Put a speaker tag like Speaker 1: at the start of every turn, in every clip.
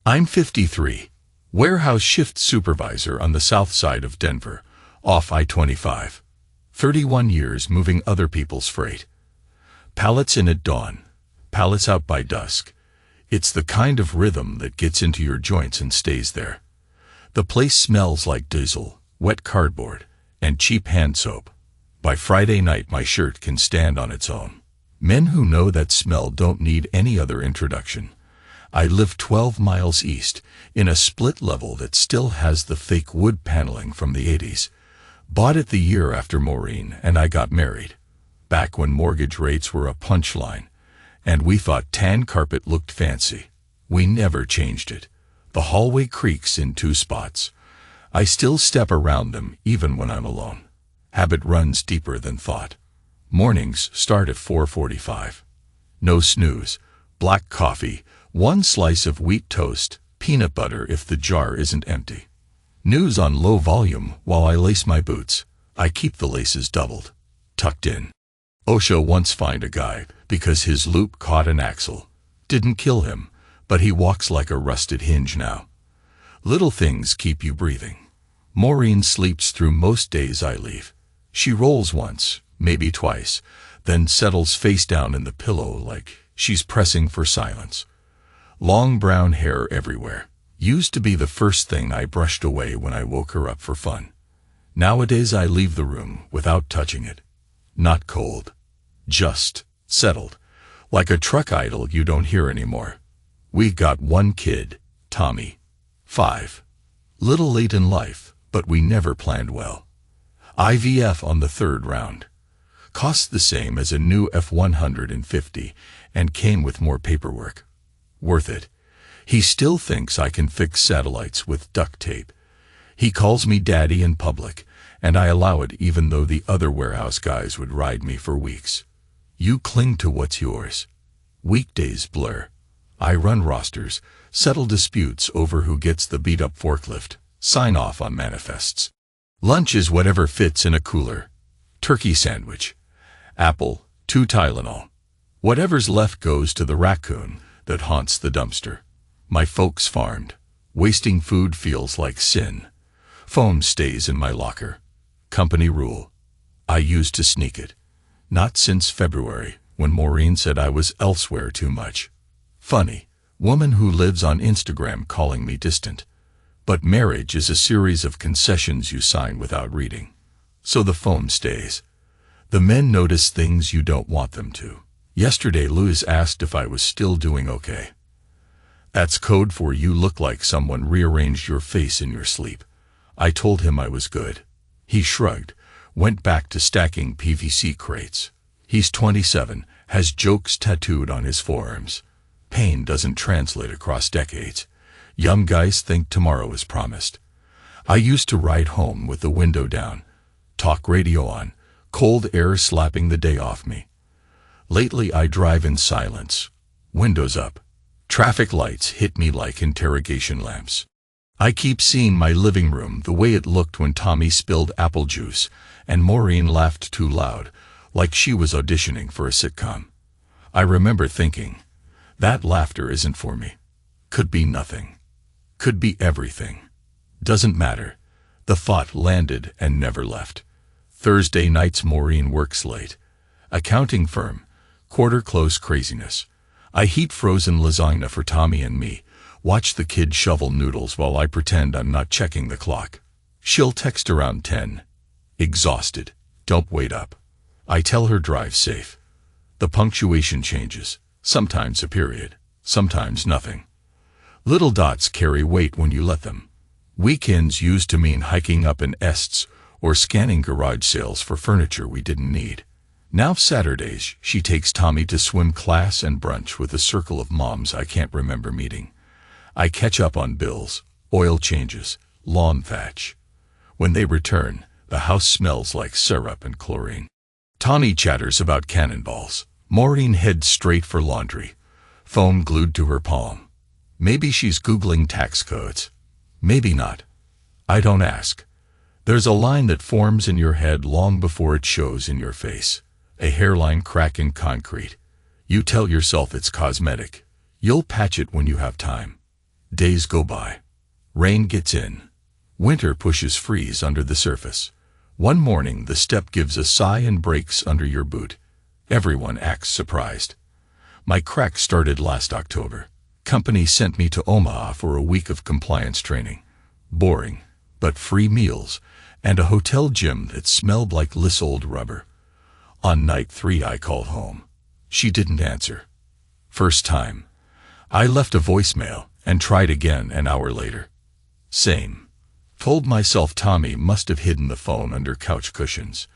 Speaker 1: I'm 53, warehouse shift supervisor on the south side of Denver, off I-25. 31 years moving other people's freight. Pallets in at dawn, pallets out by dusk. It's the kind of rhythm that gets into your joints and stays there. The place smells like diesel, wet cardboard, and cheap hand soap. By Friday night my shirt can stand on its own. Men who know that smell don't need any other introduction. I live 12 miles east, in a split level that still has the fake wood paneling from the 80s. Bought it the year after Maureen and I got married. Back when mortgage rates were a punchline, and we thought tan carpet looked fancy. We never changed it. The hallway creaks in 2 spots. I still step around them even when I'm alone. Habit runs deeper than thought. Mornings start at 4:45. No snooze. Black coffee, 1 slice of wheat toast, peanut butter if the jar isn't empty. News on low volume while I lace my boots. I keep the laces doubled, tucked in. OSHA once fined a guy because his loop caught an axle. Didn't kill him, but he walks like a rusted hinge now. Little things keep you breathing. Maureen sleeps through most days I leave. She rolls once, maybe twice, then settles face down in the pillow like she's pressing for silence. Long brown hair everywhere. Used to be the first thing I brushed away when I woke her up for fun. Nowadays I leave the room without touching it. Not cold. Just settled. Like a truck idle you don't hear anymore. We got 1 kid, Tommy. 5. Little late in life, but we never planned well. IVF on the 3rd round. Cost the same as a new F-150 and came with more paperwork. Worth it. He still thinks I can fix satellites with duct tape. He calls me daddy in public, and I allow it even though the other warehouse guys would ride me for weeks. You cling to what's yours. Weekdays blur. I run rosters, settle disputes over who gets the beat-up forklift, sign off on manifests. Lunch is whatever fits in a cooler. Turkey sandwich. Apple, 2 Tylenol. Whatever's left goes to the raccoon that haunts the dumpster. My folks farmed. Wasting food feels like sin. Phone stays in my locker. Company rule. I used to sneak it. Not since February, when Maureen said I was elsewhere too much. Funny, woman who lives on Instagram calling me distant. But marriage is a series of concessions you sign without reading. So the phone stays. The men notice things you don't want them to. Yesterday Louis asked if I was still doing okay. That's code for you look like someone rearranged your face in your sleep. I told him I was good. He shrugged, went back to stacking PVC crates. He's 27, has jokes tattooed on his forearms. Pain doesn't translate across decades. Young guys think tomorrow is promised. I used to ride home with the window down, talk radio on, cold air slapping the day off me. Lately I drive in silence, windows up. Traffic lights hit me like interrogation lamps. I keep seeing my living room the way it looked when Tommy spilled apple juice and Maureen laughed too loud, like she was auditioning for a sitcom. I remember thinking, that laughter isn't for me. Could be nothing. Could be everything. Doesn't matter. The thought landed and never left. Thursday nights Maureen works late. Accounting firm, quarter close craziness. I heat frozen lasagna for Tommy and me, watch the kid shovel noodles while I pretend I'm not checking the clock. She'll text around 10. Exhausted. Don't wait up. I tell her drive safe. The punctuation changes, sometimes a period, sometimes nothing. Little dots carry weight when you let them. Weekends used to mean hiking up in Estes or scanning garage sales for furniture we didn't need. Now Saturdays, she takes Tommy to swim class and brunch with a circle of moms I can't remember meeting. I catch up on bills, oil changes, lawn thatch. When they return, the house smells like syrup and chlorine. Tommy chatters about cannonballs. Maureen heads straight for laundry, phone glued to her palm. Maybe she's Googling tax codes. Maybe not. I don't ask. There's a line that forms in your head long before it shows in your face. A hairline crack in concrete. You tell yourself it's cosmetic. You'll patch it when you have time. Days go by. Rain gets in. Winter pushes freeze under the surface. One morning the step gives a sigh and breaks under your boot. Everyone acts surprised. My crack started last October. Company sent me to Omaha for a week of compliance training. Boring, but free meals, and a hotel gym that smelled like lissold rubber. On night 3 I called home. She didn't answer. First time. I left a voicemail and tried again an hour later. Same. Told myself Tommy must have hidden the phone under couch cushions.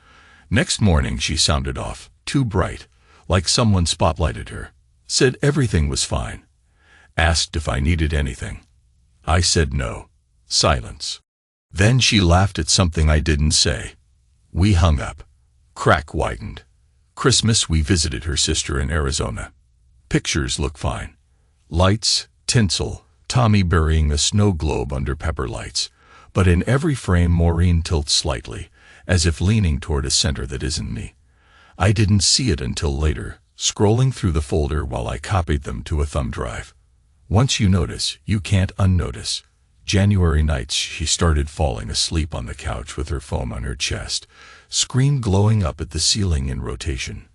Speaker 1: Next morning she sounded off, too bright, like someone spotlighted her. Said everything was fine. Asked if I needed anything. I said no. Silence. Then she laughed at something I didn't say. We hung up. Crack widened. Christmas we visited her sister in Arizona. Pictures look fine. Lights, tinsel, Tommy burying a snow globe under pepper lights. But in every frame Maureen tilts slightly, as if leaning toward a center that isn't me. I didn't see it until later, scrolling through the folder while I copied them to a thumb drive. Once you notice, you can't unnotice. January nights she started falling asleep on the couch with her phone on her chest, screen glowing up at the ceiling in rotation.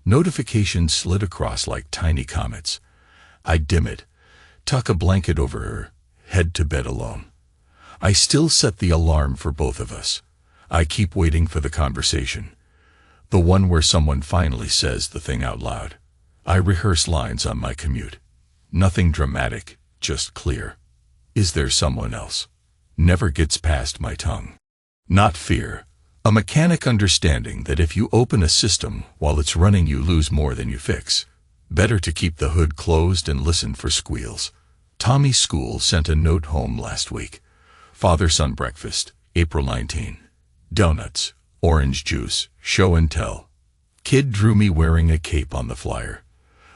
Speaker 1: Notifications slid across like tiny comets. I dim it, tuck a blanket over her, head to bed alone. I still set the alarm for both of us. I keep waiting for the conversation. The one where someone finally says the thing out loud. I rehearse lines on my commute. Nothing dramatic, just clear. Is there someone else? Never gets past my tongue. Not fear. A mechanic understanding that if you open a system while it's running you lose more than you fix. Better to keep the hood closed and listen for squeals. Tommy's school sent a note home last week. Father-son breakfast, April 19. Donuts, orange juice, show and tell. Kid drew me wearing a cape on the flyer.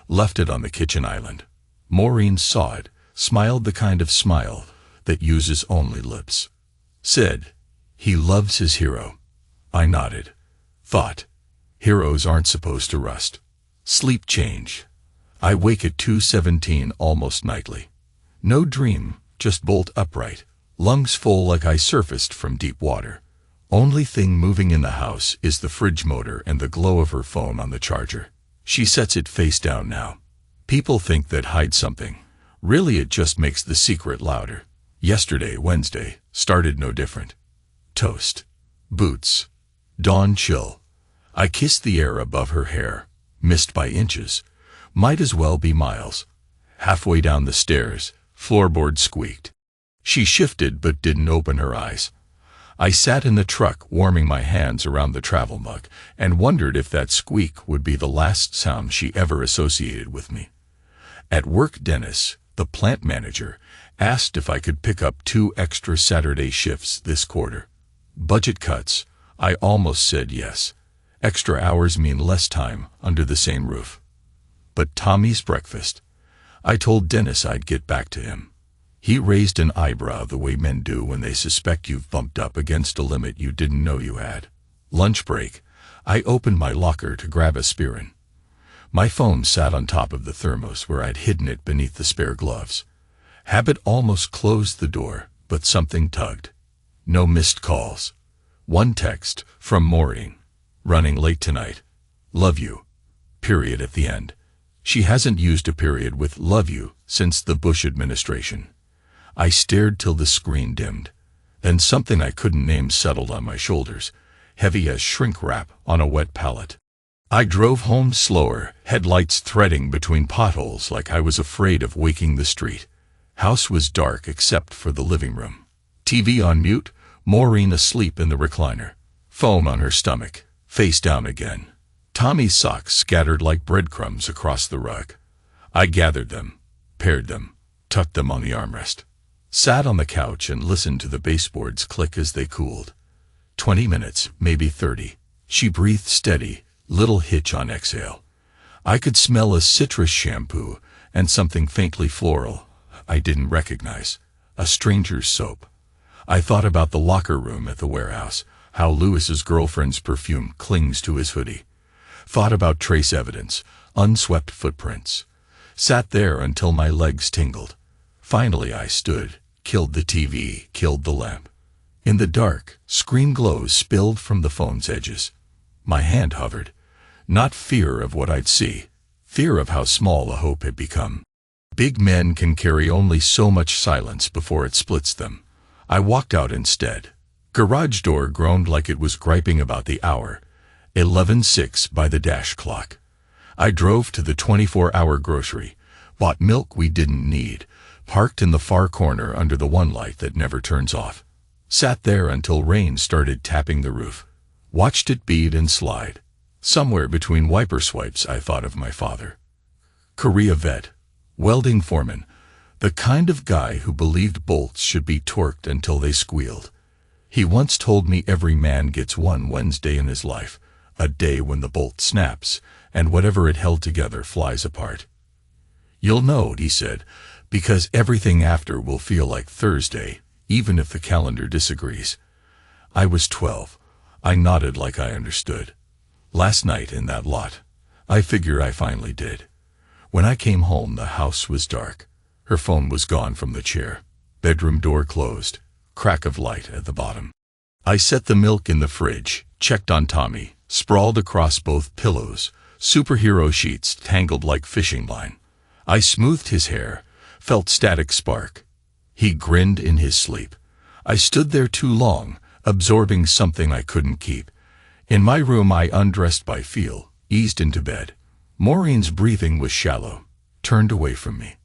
Speaker 1: Left it on the kitchen island. Maureen saw it, smiled the kind of smile that uses only lips. Said, he loves his hero. I nodded. Thought, heroes aren't supposed to rust. Sleep change. I wake at 2:17 almost nightly. No dream, just bolt upright. Lungs full like I surfaced from deep water. Only thing moving in the house is the fridge motor and the glow of her phone on the charger. She sets it face down now. People think that hides something. Really it just makes the secret louder. Yesterday, Wednesday, started no different. Toast. Boots. Dawn chill. I kissed the air above her hair. Missed by inches. Might as well be miles. Halfway down the stairs, floorboard squeaked. She shifted but didn't open her eyes. I sat in the truck warming my hands around the travel mug and wondered if that squeak would be the last sound she ever associated with me. At work, Dennis, the plant manager, asked if I could pick up 2 extra Saturday shifts this quarter. Budget cuts. I almost said yes. Extra hours mean less time under the same roof. But Tommy's breakfast. I told Dennis I'd get back to him. He raised an eyebrow the way men do when they suspect you've bumped up against a limit you didn't know you had. Lunch break. I opened my locker to grab aspirin. My phone sat on top of the thermos where I'd hidden it beneath the spare gloves. Habit almost closed the door, but something tugged. No missed calls. One text, from Maureen. Running late tonight. Love you. Period at the end. She hasn't used a period with love you since the Bush administration. I stared till the screen dimmed. Then something I couldn't name settled on my shoulders, heavy as shrink wrap on a wet pallet. I drove home slower, headlights threading between potholes like I was afraid of waking the street. House was dark except for the living room. TV on mute, Maureen asleep in the recliner. Foam on her stomach, face down again. Tommy's socks scattered like breadcrumbs across the rug. I gathered them, paired them, tucked them on the armrest. Sat on the couch and listened to the baseboards click as they cooled. 20 minutes, maybe 30. She breathed steady, little hitch on exhale. I could smell a citrus shampoo and something faintly floral I didn't recognize. A stranger's soap. I thought about the locker room at the warehouse, how Lewis's girlfriend's perfume clings to his hoodie. Thought about trace evidence, unswept footprints. Sat there until my legs tingled. Finally I stood, killed the TV, killed the lamp. In the dark, screen glows spilled from the phone's edges. My hand hovered. Not fear of what I'd see, fear of how small a hope had become. Big men can carry only so much silence before it splits them. I walked out instead. Garage door groaned like it was griping about the hour. 11:06 by the dash clock. I drove to the 24-hour grocery, bought milk we didn't need, parked in the far corner under the one light that never turns off. Sat there until rain started tapping the roof. Watched it bead and slide. Somewhere between wiper swipes I thought of my father. Korea vet, welding foreman, the kind of guy who believed bolts should be torqued until they squealed. He once told me every man gets one Wednesday in his life, a day when the bolt snaps, and whatever it held together flies apart. You'll know, he said, because everything after will feel like Thursday, even if the calendar disagrees. I was 12. I nodded like I understood. Last night in that lot, I figure I finally did. When I came home, the house was dark. Her phone was gone from the chair. Bedroom door closed. Crack of light at the bottom. I set the milk in the fridge, checked on Tommy, sprawled across both pillows, superhero sheets tangled like fishing line. I smoothed his hair, felt static spark. He grinned in his sleep. I stood there too long, absorbing something I couldn't keep. In my room I undressed by feel, eased into bed. Maureen's breathing was shallow, turned away from me.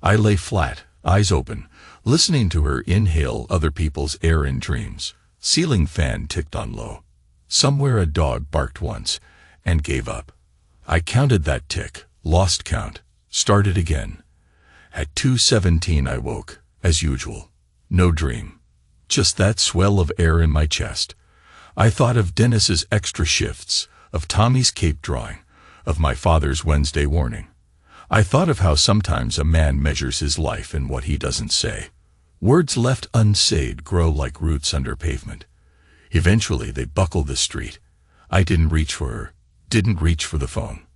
Speaker 1: I lay flat, eyes open, listening to her inhale other people's air in dreams. Ceiling fan ticked on low. Somewhere a dog barked once, and gave up. I counted that tick, lost count, started again. At 2:17 I woke, as usual. No dream. Just that swell of air in my chest. I thought of Dennis's extra shifts, of Tommy's cape drawing, of my father's Wednesday warning. I thought of how sometimes a man measures his life in what he doesn't say. Words left unsaid grow like roots under pavement. Eventually they buckle the street. I didn't reach for her, didn't reach for the phone.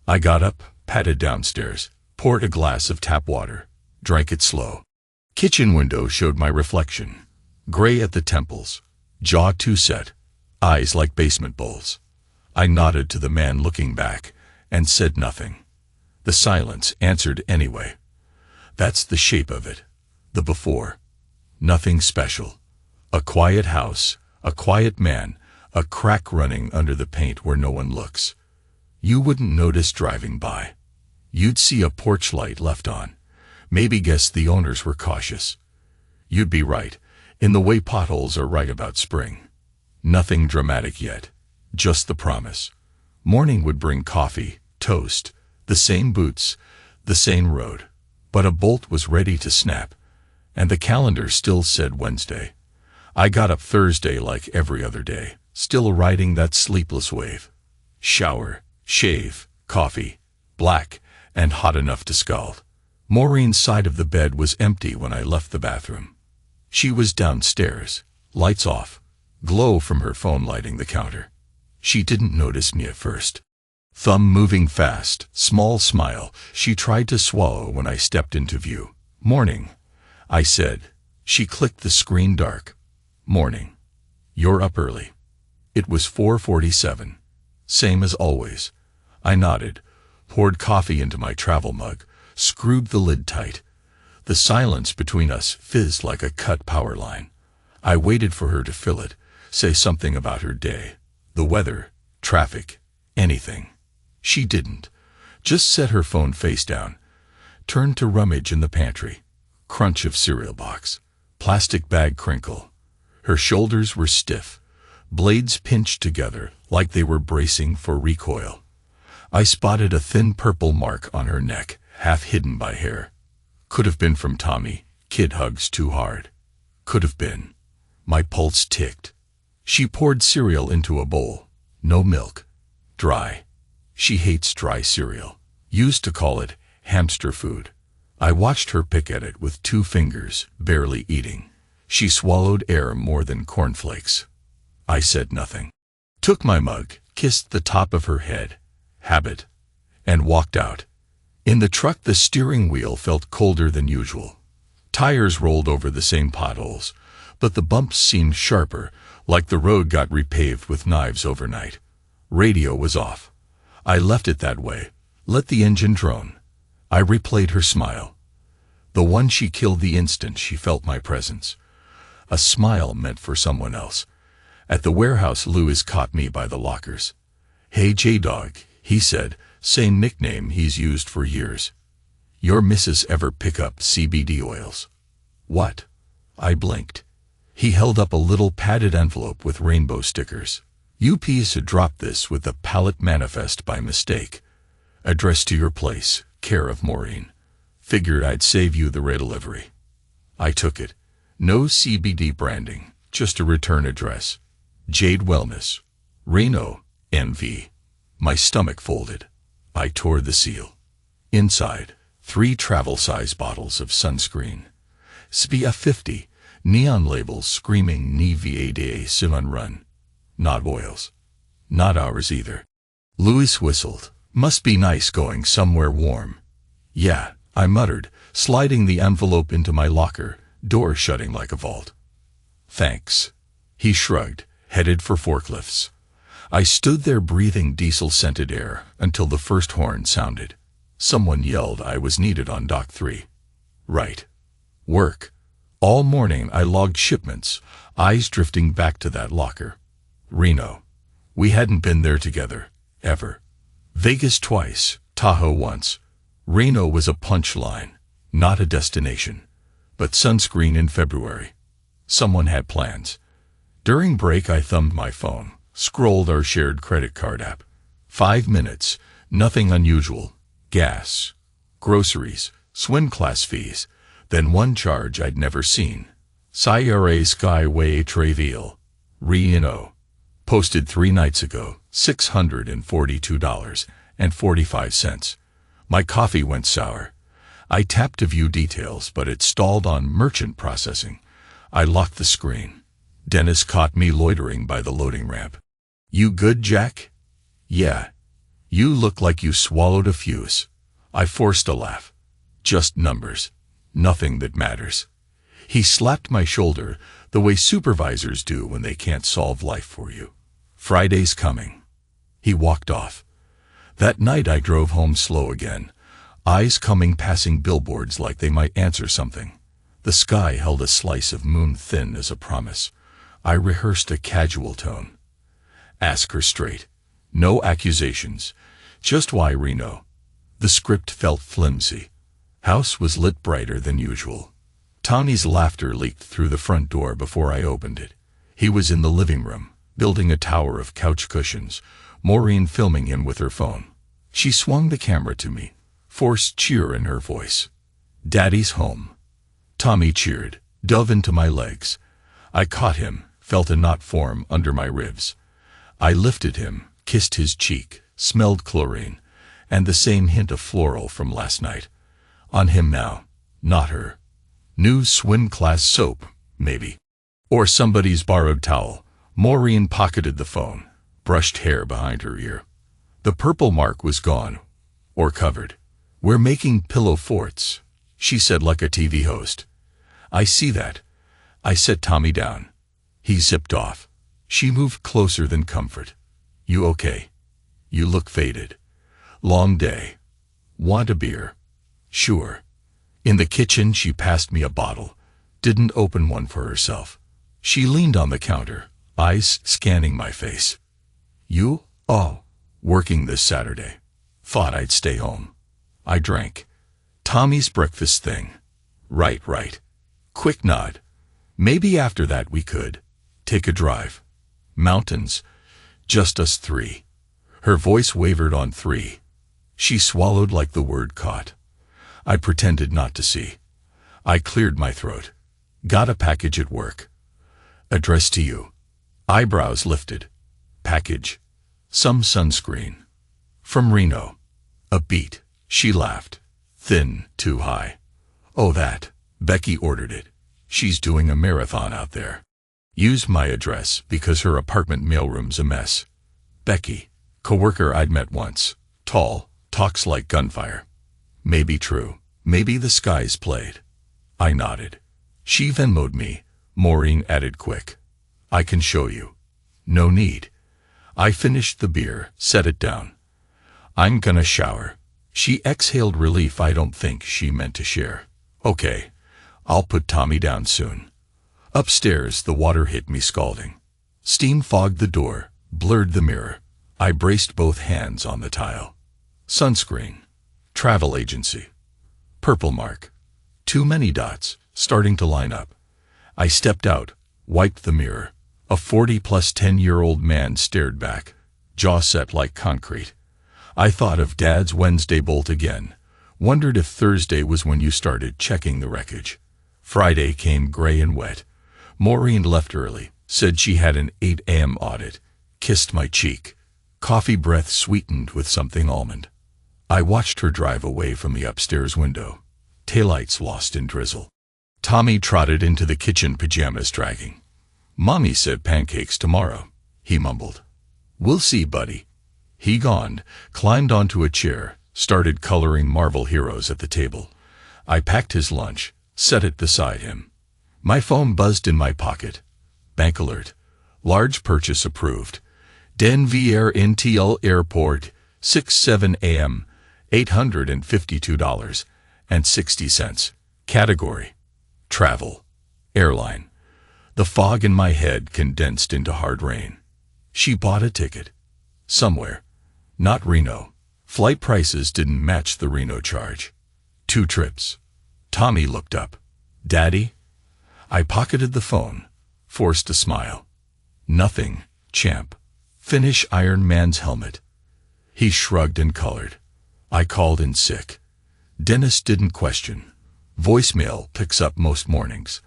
Speaker 1: I got up, padded downstairs, poured a glass of tap water, drank it slow. Kitchen window showed my reflection. Gray at the temples, jaw too set, eyes like basement bowls. I nodded to the man looking back, and said nothing. The silence answered anyway. That's the shape of it. The before. Nothing special. A quiet house, a quiet man, a crack running under the paint where no one looks. You wouldn't notice driving by. You'd see a porch light left on. Maybe guess the owners were cautious. You'd be right, in the way potholes are right about spring. Nothing dramatic yet, just the promise. Morning would bring coffee, toast, the same boots, the same road. But a bolt was ready to snap, and the calendar still said Wednesday. I got up Thursday like every other day, still riding that sleepless wave. Shower, shave, coffee, black, and hot enough to scald. Maureen's side of the bed was empty when I left the bathroom. She was downstairs, lights off, glow from her phone lighting the counter. She didn't notice me at first. Thumb moving fast, small smile, she tried to swallow when I stepped into view. Morning, I said. She clicked the screen dark. Morning. You're up early. It was 4:47. Same as always. I nodded, poured coffee into my travel mug, screwed the lid tight. The silence between us fizzed like a cut power line. I waited for her to fill it, say something about her day, the weather, traffic, anything. She didn't. Just set her phone face down, turned to rummage in the pantry. Crunch of cereal box. Plastic bag crinkle. Her shoulders were stiff, blades pinched together like they were bracing for recoil. I spotted a thin purple mark on her neck, half hidden by hair. Could have been from Tommy, kid hugs too hard. Could have been. My pulse ticked. She poured cereal into a bowl. No milk. Dry. She hates dry cereal. Used to call it hamster food. I watched her pick at it with 2 fingers, barely eating. She swallowed air more than cornflakes. I said nothing. Took my mug, kissed the top of her head, habit, and walked out. In the truck the steering wheel felt colder than usual. Tires rolled over the same potholes, but the bumps seemed sharper, like the road got repaved with knives overnight. Radio was off. I left it that way. Let the engine drone. I replayed her smile. The one she killed the instant she felt my presence. A smile meant for someone else. At the warehouse, Louis caught me by the lockers. "Hey, J-Dog," he said, same nickname he's used for years. "Your missus ever pick up CBD oils?" "What?" I blinked. He held up a little padded envelope with rainbow stickers. "UPS had dropped this with the pallet manifest by mistake. Addressed to your place, care of Maureen. Figured I'd save you the redelivery." I took it. No CBD branding, just a return address. Jade Wellness, Reno, NV. My stomach folded. I tore the seal. Inside, 3 travel-size bottles of sunscreen. SPF 50, neon labels screaming Nivea de Simon Run. Not oils. Not ours either. Louis whistled. "Must be nice going somewhere warm." "Yeah," I muttered, sliding the envelope into my locker, door shutting like a vault. "Thanks." He shrugged, headed for forklifts. I stood there breathing diesel-scented air until the first horn sounded. Someone yelled I was needed on Dock 3. Right. Work. All morning I logged shipments, eyes drifting back to that locker. Reno. We hadn't been there together, ever. Vegas twice, Tahoe once. Reno was a punchline, not a destination. But sunscreen in February. Someone had plans. During break I thumbed my phone, scrolled our shared credit card app. 5 minutes, nothing unusual. Gas, groceries, swim class fees, then one charge I'd never seen. Sierra Skyway Travel, Reno. Posted 3 nights ago, $642.45. My coffee went sour. I tapped to view details, but it stalled on merchant processing. I locked the screen. Dennis caught me loitering by the loading ramp. "You good, Jack?" "Yeah." "You look like you swallowed a fuse." I forced a laugh. "Just numbers. Nothing that matters." He slapped my shoulder the way supervisors do when they can't solve life for you. "Friday's coming." He walked off. That night I drove home slow again, eyes passing billboards like they might answer something. The sky held a slice of moon thin as a promise. I rehearsed a casual tone. "Ask her straight. No accusations. Just why Reno." The script felt flimsy. House was lit brighter than usual. Tony's laughter leaked through the front door before I opened it. He was in the living room, building a tower of couch cushions, Maureen filming him with her phone. She swung the camera to me, forced cheer in her voice. "Daddy's home." Tommy cheered, dove into my legs. I caught him, felt a knot form under my ribs. I lifted him, kissed his cheek, smelled chlorine, and the same hint of floral from last night. On him now, not her. New swim class soap, maybe. Or somebody's borrowed towel. Maureen pocketed the phone, brushed hair behind her ear. The purple mark was gone, or covered. "We're making pillow forts," she said like a TV host. "I see that." I set Tommy down. He zipped off. She moved closer than comfort. "You okay? You look faded." "Long day. Want a beer?" "Sure." In the kitchen she passed me a bottle, didn't open one for herself. She leaned on the counter, eyes scanning my face. "You? Oh, working this Saturday. Thought I'd stay home." I drank. "Tommy's breakfast thing." Right. Quick nod. "Maybe after that we could take a drive. Mountains. Just us 3. Her voice wavered on 3. She swallowed like the word caught. I pretended not to see. I cleared my throat. "Got a package at work. Addressed to you." Eyebrows lifted. "Package. Some sunscreen. From Reno." A beat. She laughed. Thin, too high. "Oh, that. Becky ordered it. She's doing a marathon out there. Used my address because her apartment mailroom's a mess." Becky. Coworker I'd met once. Tall, talks like gunfire. Maybe true. Maybe the skies played. I nodded. She Venmo'd me. Maureen added quick. I can show you. No need. I finished the beer, set it down. I'm gonna shower. She exhaled relief. I don't think she meant to share. Okay. I'll put Tommy down soon. Upstairs, the water hit me scalding. Steam fogged the door, blurred the mirror. I braced both hands on the tile. Sunscreen. Travel agency. Purple mark. Too many dots, starting to line up. I stepped out, wiped the mirror. A 40-plus 10-year-old man stared back, jaw set like concrete. I thought of Dad's Wednesday bolt again. Wondered if Thursday was when you started checking the wreckage. Friday came gray and wet. Maureen left early, said she had an 8 a.m. audit. Kissed my cheek. Coffee breath sweetened with something almond. I watched her drive away from the upstairs window. Taillights lost in drizzle. Tommy trotted into the kitchen, pajamas dragging. Mommy said pancakes tomorrow, he mumbled. We'll see, buddy. He yawned, climbed onto a chair, started coloring Marvel heroes at the table. I packed his lunch, set it beside him. My phone buzzed in my pocket. Bank alert. Large purchase approved. Denver International Airport, 6:07 a.m., $852.60. Category: Travel. Airline. The fog in my head condensed into hard rain. She bought a ticket. Somewhere. Not Reno. Flight prices didn't match the Reno charge. 2 trips. Tommy looked up. Daddy? I pocketed the phone, forced a smile. Nothing, champ. Finish Iron Man's helmet. He shrugged and colored. I called in sick. Dennis didn't question. Voicemail picks up most mornings.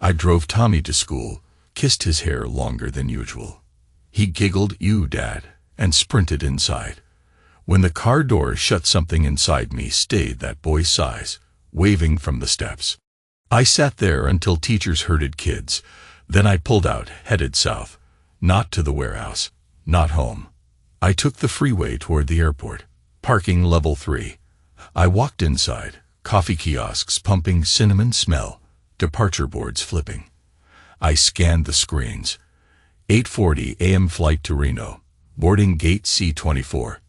Speaker 1: I drove Tommy to school, kissed his hair longer than usual. He giggled, "You, Dad," and sprinted inside. When the car door shut, something inside me stayed that boy's size, waving from the steps. I sat there until teachers herded kids. Then I pulled out, headed south. Not to the warehouse. Not home. I took the freeway toward the airport. Parking level 3. I walked inside. Coffee kiosks pumping cinnamon smell. Departure boards flipping. I scanned the screens. 8:40 a.m. flight to Reno. Boarding gate C-24.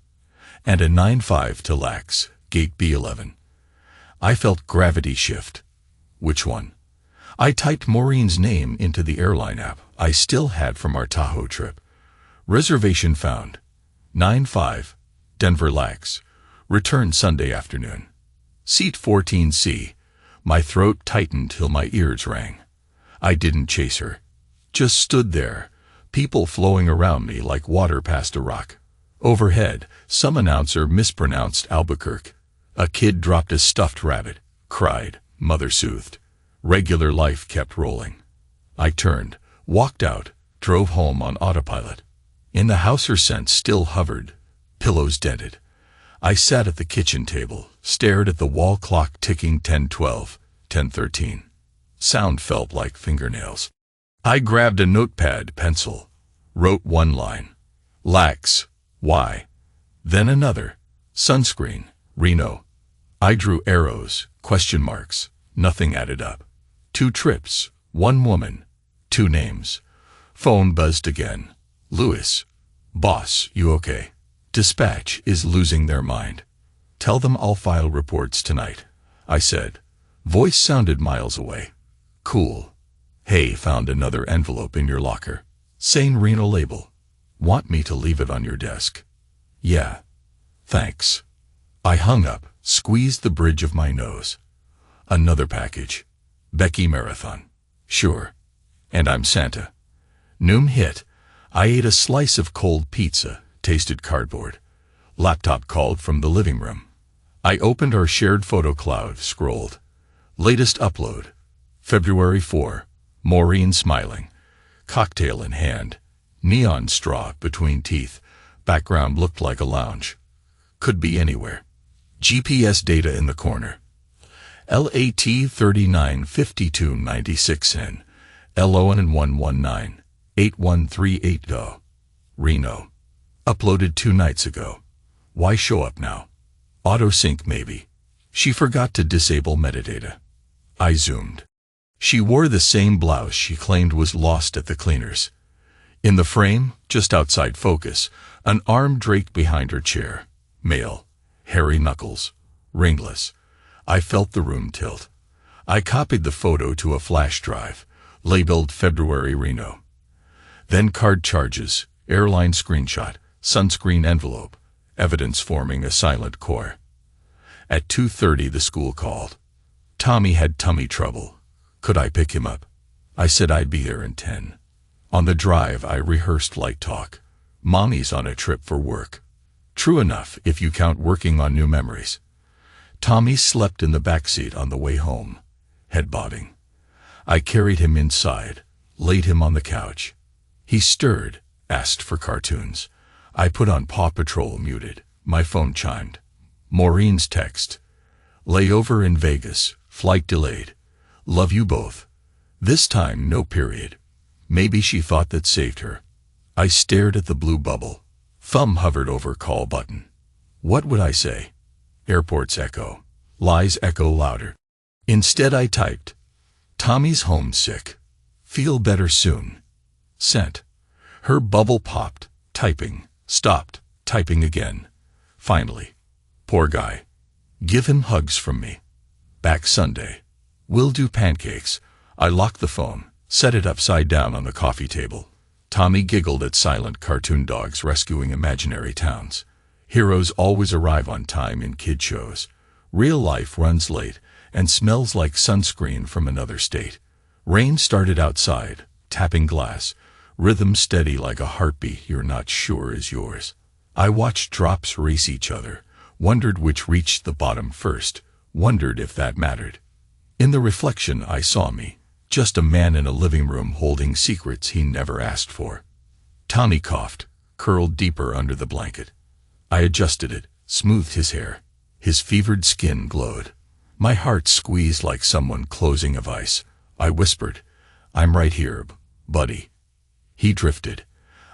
Speaker 1: And a 9:05 to LAX, gate B-11. I felt gravity shift. Which one? I typed Maureen's name into the airline app I still had from our Tahoe trip. Reservation found. 9:05, Denver LAX. Return Sunday afternoon. Seat 14C. My throat tightened till my ears rang. I didn't chase her. Just stood there, people flowing around me like water past a rock. Overhead, some announcer mispronounced Albuquerque. A kid dropped a stuffed rabbit, cried, mother soothed. Regular life kept rolling. I turned, walked out, drove home on autopilot. In the house her scent still hovered, pillows dented. I sat at the kitchen table, stared at the wall clock ticking 10:12, 10:13. Sound felt like fingernails. I grabbed a notepad, pencil, wrote one line. LAX, why? Then another. Sunscreen, Reno. I drew arrows, question marks. Nothing added up. 2 trips, 1 woman, 2 names. Phone buzzed again. Lewis. Boss, you okay? Dispatch is losing their mind. Tell them I'll file reports tonight, I said. Voice sounded miles away. Cool. Hey, found another envelope in your locker. Same Reno label. Want me to leave it on your desk? Yeah. Thanks. I hung up, squeezed the bridge of my nose. Another package. Becky Marathon. Sure. And I'm Santa. Noon hit. I ate a slice of cold pizza, tasted cardboard. Laptop called from the living room. I opened our shared photo cloud, scrolled. Latest upload. February 4. Maureen smiling. Cocktail in hand. Neon straw between teeth. Background looked like a lounge. Could be anywhere. GPS data in the corner. LAT 395296N. LON 119. 8138 Reno. Uploaded 2 nights ago. Why show up now? Auto sync maybe. She forgot to disable metadata. I zoomed. She wore the same blouse she claimed was lost at the cleaners. In the frame, just outside focus, an arm draped behind her chair. Male. Hairy knuckles. Ringless. I felt the room tilt. I copied the photo to a flash drive, labeled February Reno. Then card charges, airline screenshot, sunscreen envelope, evidence forming a silent core. At 2:30 the school called. Tommy had tummy trouble. Could I pick him up? I said I'd be there in 10. On the drive I rehearsed light talk. Mommy's on a trip for work. True enough if you count working on new memories. Tommy slept in the backseat on the way home, head bobbing. I carried him inside, laid him on the couch. He stirred, asked for cartoons. I put on Paw Patrol muted. My phone chimed. Maureen's text. Layover in Vegas, flight delayed. Love you both. This time no period. Maybe she thought that saved her. I stared at the blue bubble. Thumb hovered over call button. What would I say? Airport's echo. Lies echo louder. Instead I typed. Tommy's homesick. Feel better soon. Sent. Her bubble popped. Typing. Stopped. Typing again. Finally. Poor guy. Give him hugs from me. Back Sunday. We'll do pancakes. I locked the phone, set it upside down on the coffee table. Tommy giggled at silent cartoon dogs rescuing imaginary towns. Heroes always arrive on time in kid shows. Real life runs late and smells like sunscreen from another state. Rain started outside, tapping glass, rhythm steady like a heartbeat you're not sure is yours. I watched drops race each other, wondered which reached the bottom first, wondered if that mattered. In the reflection I saw me, just a man in a living room holding secrets he never asked for. Tommy coughed, curled deeper under the blanket. I adjusted it, smoothed his hair. His fevered skin glowed. My heart squeezed like someone closing a vice. I whispered, I'm right here, buddy. He drifted.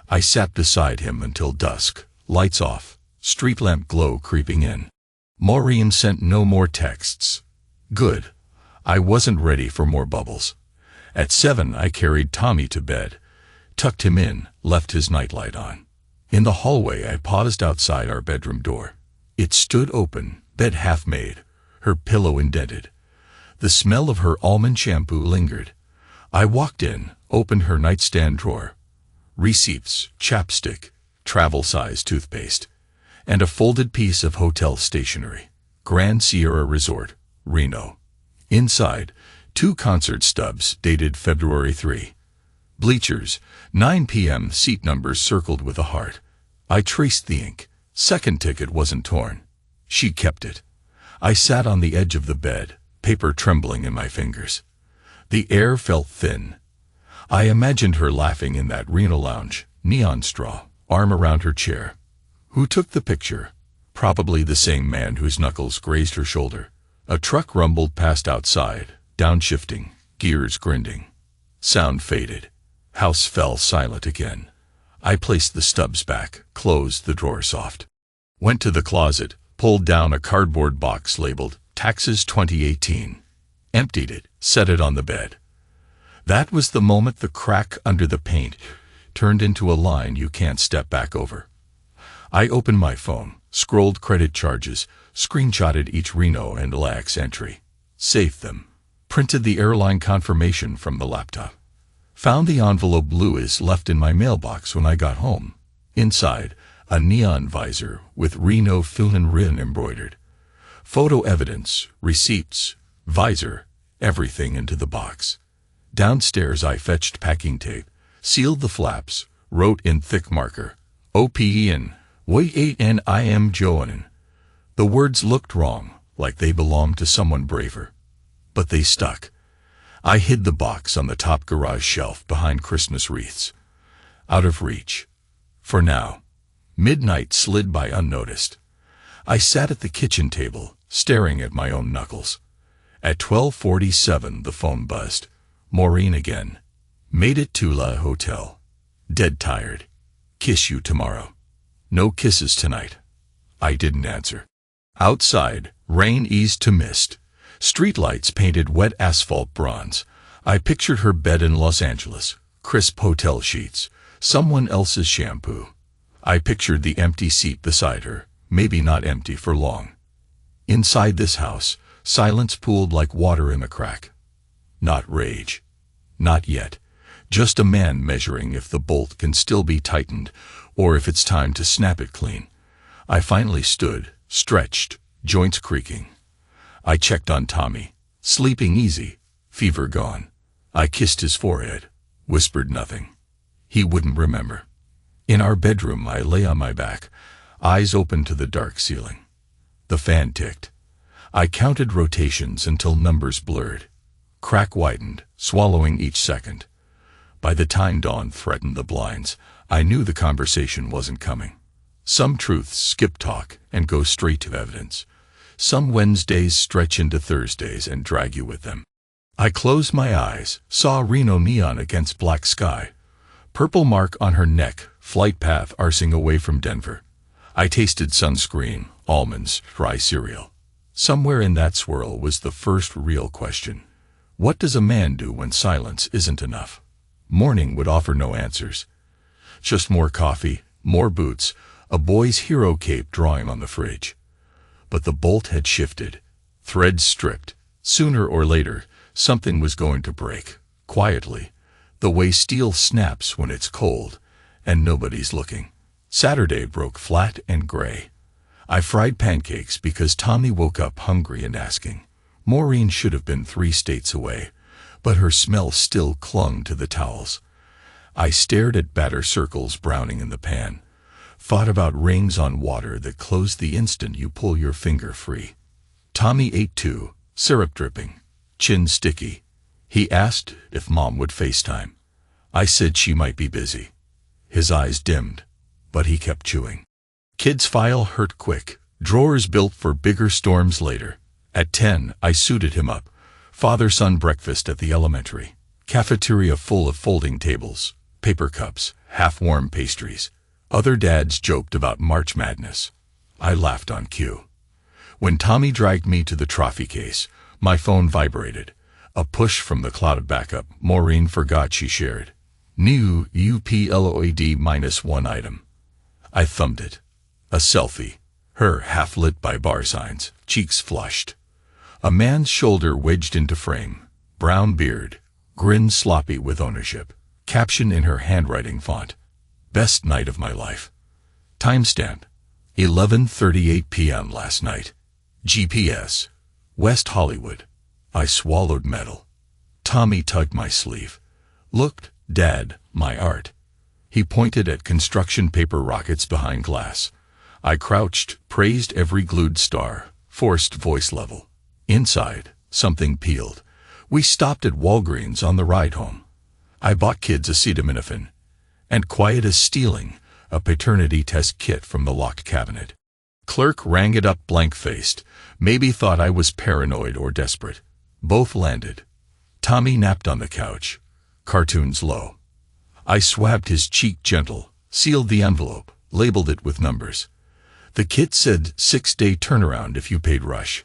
Speaker 1: I sat beside him until dusk, lights off, street lamp glow creeping in. Maureen sent no more texts. Good. I wasn't ready for more bubbles. At 7 I carried Tommy to bed, tucked him in, left his nightlight on. In the hallway I paused outside our bedroom door. It stood open, bed half made, her pillow indented. The smell of her almond shampoo lingered. I walked in, opened her nightstand drawer. Receipts, chapstick, travel-size toothpaste, and a folded piece of hotel stationery. Grand Sierra Resort, Reno. Inside, 2 concert stubs dated February 3. Bleachers, 9 p.m. seat numbers circled with a heart. I traced the ink. Second ticket wasn't torn. She kept it. I sat on the edge of the bed, paper trembling in my fingers. The air felt thin. I imagined her laughing in that Reno lounge, neon straw, arm around her chair. Who took the picture? Probably the same man whose knuckles grazed her shoulder. A truck rumbled past outside, downshifting, gears grinding. Sound faded. House fell silent again. I placed the stubs back, closed the drawer soft. Went to the closet, pulled down a cardboard box labeled Taxes 2018. Emptied it, set it on the bed. That was the moment the crack under the paint turned into a line you can't step back over. I opened my phone, scrolled credit charges, screenshotted each Reno and LAX entry, saved them, printed the airline confirmation from the laptop. Found the envelope Louis left in my mailbox when I got home. Inside, a neon visor with Reno Filin Rin embroidered. Photo evidence, receipts, visor, everything into the box. Downstairs I fetched packing tape, sealed the flaps, wrote in thick marker, OPEN, Wait I am Joanin. The words looked wrong, like they belonged to someone braver. But they stuck. I hid the box on the top garage shelf behind Christmas wreaths. Out of reach. For now. Midnight slid by unnoticed. I sat at the kitchen table, staring at my own knuckles. At 12:47 the phone buzzed. Maureen again. Made it to La Hotel. Dead tired. Kiss you tomorrow. No kisses tonight. I didn't answer. Outside, rain eased to mist. Streetlights painted wet asphalt bronze. I pictured her bed in Los Angeles, crisp hotel sheets, someone else's shampoo. I pictured the empty seat beside her, maybe not empty for long. Inside this house, silence pooled like water in a crack. Not rage. Not yet. Just a man measuring if the bolt can still be tightened, or if it's time to snap it clean. I finally stood, stretched, joints creaking. I checked on Tommy, sleeping easy, fever gone. I kissed his forehead, whispered nothing. He wouldn't remember. In our bedroom I lay on my back, eyes open to the dark ceiling. The fan ticked. I counted rotations until numbers blurred. Crack widened, swallowing each second. By the time dawn threatened the blinds, I knew the conversation wasn't coming. Some truths skip talk and go straight to evidence. Some Wednesdays stretch into Thursdays and drag you with them. I closed my eyes, saw Reno neon against black sky. Purple mark on her neck, flight path arsing away from Denver. I tasted sunscreen, almonds, dry cereal. Somewhere in that swirl was the first real question. What does a man do when silence isn't enough? Morning would offer no answers. Just more coffee, more boots, a boy's hero cape drawing on the fridge. But the bolt had shifted, threads stripped. Sooner or later, something was going to break, quietly, the way steel snaps when it's cold, and nobody's looking. Saturday broke flat and gray. I fried pancakes because Tommy woke up hungry and asking. Maureen should have been 3 states away, but her smell still clung to the towels. I stared at batter circles browning in the pan, thought about rings on water that close the instant you pull your finger free. Tommy ate too, syrup dripping, chin sticky. He asked if Mom would FaceTime. I said she might be busy. His eyes dimmed, but he kept chewing. Kids' file hurt quick, drawers built for bigger storms later. At 10, I suited him up. Father-son breakfast at the elementary. Cafeteria full of folding tables, paper cups, half-warm pastries. Other dads joked about March Madness. I laughed on cue. When Tommy dragged me to the trophy case, my phone vibrated. A push from the cloud backup. Maureen forgot she shared. New upload -1 item. I thumbed it. A selfie. Her half-lit by bar signs, cheeks flushed. A man's shoulder wedged into frame. Brown beard. Grin sloppy with ownership. Caption in her handwriting font. Best night of my life. Timestamp. 11:38 p.m. last night. GPS. West Hollywood. I swallowed metal. Tommy tugged my sleeve. Looked, Dad, my art. He pointed at construction paper rockets behind glass. I crouched, praised every glued star, forced voice level. Inside, something peeled. We stopped at Walgreens on the ride home. I bought kids acetaminophen. And quiet as stealing, a paternity test kit from the locked cabinet. Clerk rang it up blank-faced, maybe thought I was paranoid or desperate. Both landed. Tommy napped on the couch. Cartoons low. I swabbed his cheek gentle, sealed the envelope, labeled it with numbers. The kit said 6-day turnaround if you paid rush.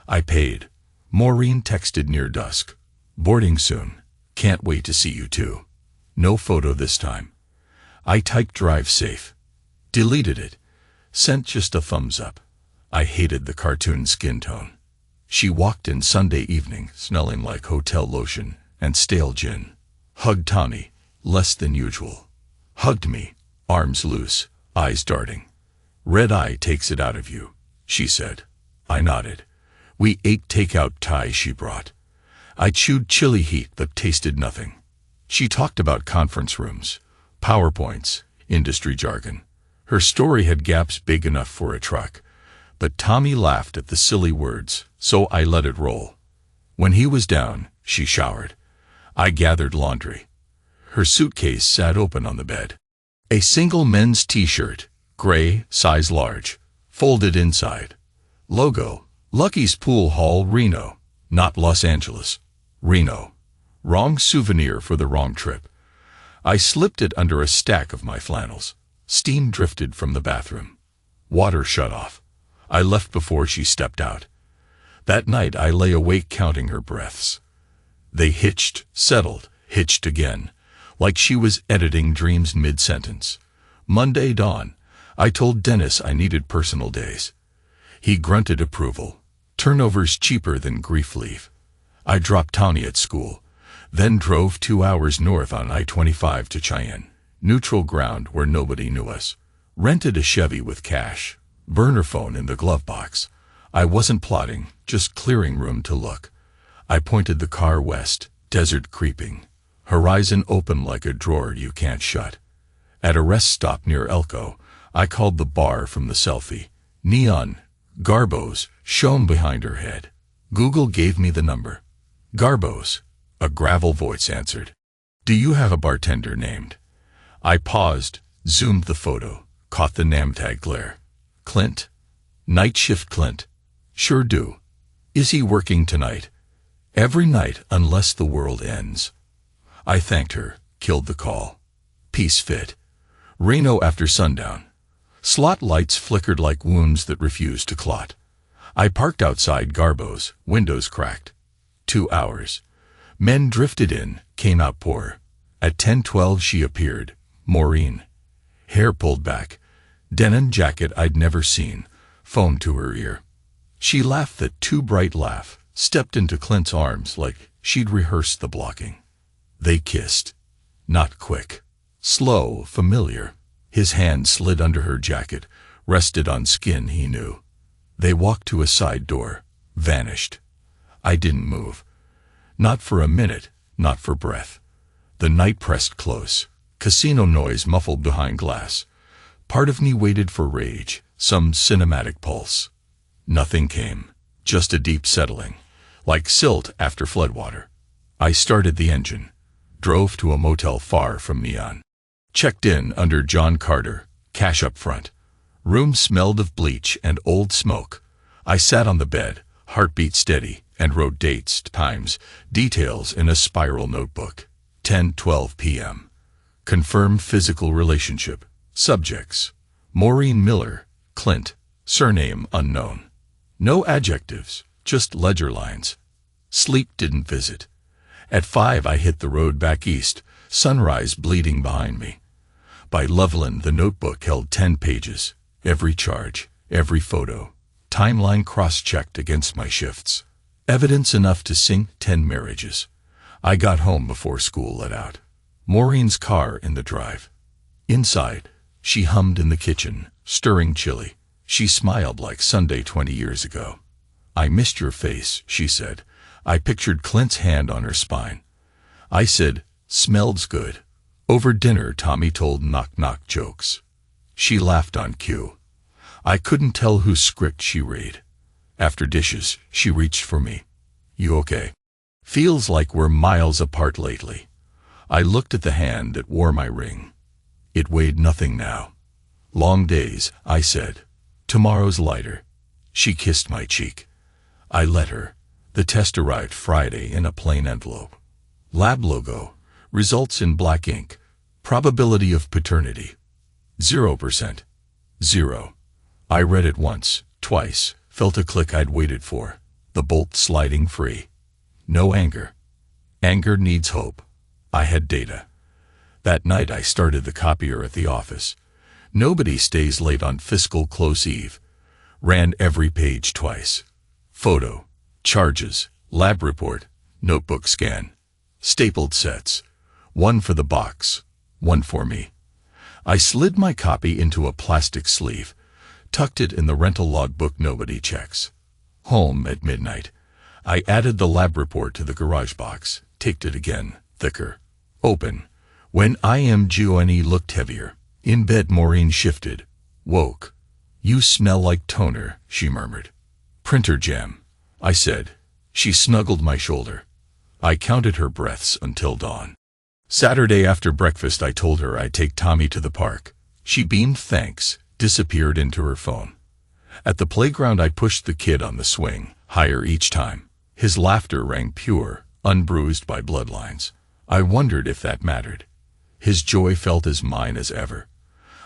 Speaker 1: I paid. Maureen texted near dusk. Boarding soon. Can't wait to see you too. No photo this time. I typed drive safe. Deleted it. Sent just a thumbs up. I hated the cartoon skin tone. She walked in Sunday evening, smelling like hotel lotion and stale gin. Hugged Tommy, less than usual. Hugged me, arms loose, eyes darting. Red eye takes it out of you, she said. I nodded. We ate takeout Thai she brought. I chewed chili heat that tasted nothing. She talked about conference rooms, PowerPoints, industry jargon. Her story had gaps big enough for a truck. But Tommy laughed at the silly words, so I let it roll. When he was down, she showered. I gathered laundry. Her suitcase sat open on the bed. A single men's t-shirt, gray, size large, folded inside. Logo, Lucky's Pool Hall, Reno, not Los Angeles. Reno. Wrong souvenir for the wrong trip. I slipped it under a stack of my flannels. Steam drifted from the bathroom. Water shut off. I left before she stepped out. That night I lay awake counting her breaths. They hitched, settled, hitched again, like she was editing dreams mid-sentence. Monday dawn. I told Dennis I needed personal days. He grunted approval. Turnover's cheaper than grief leave. I dropped Tawny at school, then drove 2 hours north on I-25 to Cheyenne, neutral ground where nobody knew us. Rented a Chevy with cash, burner phone in the glove box. I wasn't plotting, just clearing room to look. I pointed the car west, desert creeping, horizon open like a drawer you can't shut. At a rest stop near Elko, I called the bar from the selfie. Neon, Garbo's, shone behind her head. Google gave me the number. Garbo's, a gravel voice answered. Do you have a bartender named? I paused, zoomed the photo, caught the name tag glare. Clint? Night shift Clint. Sure do. Is he working tonight? Every night unless the world ends. I thanked her, killed the call. Peace fit. Reno after sundown. Slot lights flickered like wounds that refused to clot. I parked outside Garbo's, windows cracked. 2 hours. Men drifted in, came out poor. At 10:12 she appeared, Maureen. Hair pulled back. Denim jacket I'd never seen, phone to her ear. She laughed that too bright laugh, stepped into Clint's arms like she'd rehearsed the blocking. They kissed. Not quick. Slow, familiar. His hand slid under her jacket, rested on skin he knew. They walked to a side door, vanished. I didn't move. Not for a minute, not for breath. The night pressed close. Casino noise muffled behind glass. Part of me waited for rage, some cinematic pulse. Nothing came, just a deep settling, like silt after floodwater. I started the engine, drove to a motel far from Neon. Checked in under John Carter, cash up front. Room smelled of bleach and old smoke. I sat on the bed, heartbeat steady, and wrote dates, times, details in a spiral notebook. 10:12 p.m. Confirmed physical relationship. Subjects: Maureen Miller, Clint, surname unknown. No adjectives, just ledger lines. Sleep didn't visit. At 5 I hit the road back east, sunrise bleeding behind me. By Loveland the notebook held 10 pages, every charge, every photo, timeline cross-checked against my shifts. Evidence enough to sink 10 marriages. I got home before school let out. Maureen's car in the drive. Inside, she hummed in the kitchen, stirring chili. She smiled like Sunday 20 years ago. I missed your face, she said. I pictured Clint's hand on her spine. I said, smells good. Over dinner, Tommy told knock-knock jokes. She laughed on cue. I couldn't tell whose script she read. After dishes, she reached for me. You okay? Feels like we're miles apart lately. I looked at the hand that wore my ring. It weighed nothing now. Long days, I said. Tomorrow's lighter. She kissed my cheek. I let her. The test arrived Friday in a plain envelope. Lab logo. Results in black ink. Probability of paternity. 0%. 0. I read it once, twice, felt a click I'd waited for. The bolt sliding free. No anger. Anger needs hope. I had data. That night I started the copier at the office. Nobody stays late on fiscal close eve. Ran every page twice. Photo, charges, lab report, notebook scan. Stapled sets. One for the box, one for me. I slid my copy into a plastic sleeve, tucked it in the rental logbook nobody checks. Home at midnight. I added the lab report to the garage box, taped it again, thicker. Open. When IMGONE looked heavier. In bed Maureen shifted. Woke. You smell like toner, she murmured. Printer jam, I said. She snuggled my shoulder. I counted her breaths until dawn. Saturday after breakfast I told her I'd take Tommy to the park. She beamed thanks, disappeared into her phone. At the playground I pushed the kid on the swing, higher each time. His laughter rang pure, unbruised by bloodlines. I wondered if that mattered. His joy felt as mine as ever.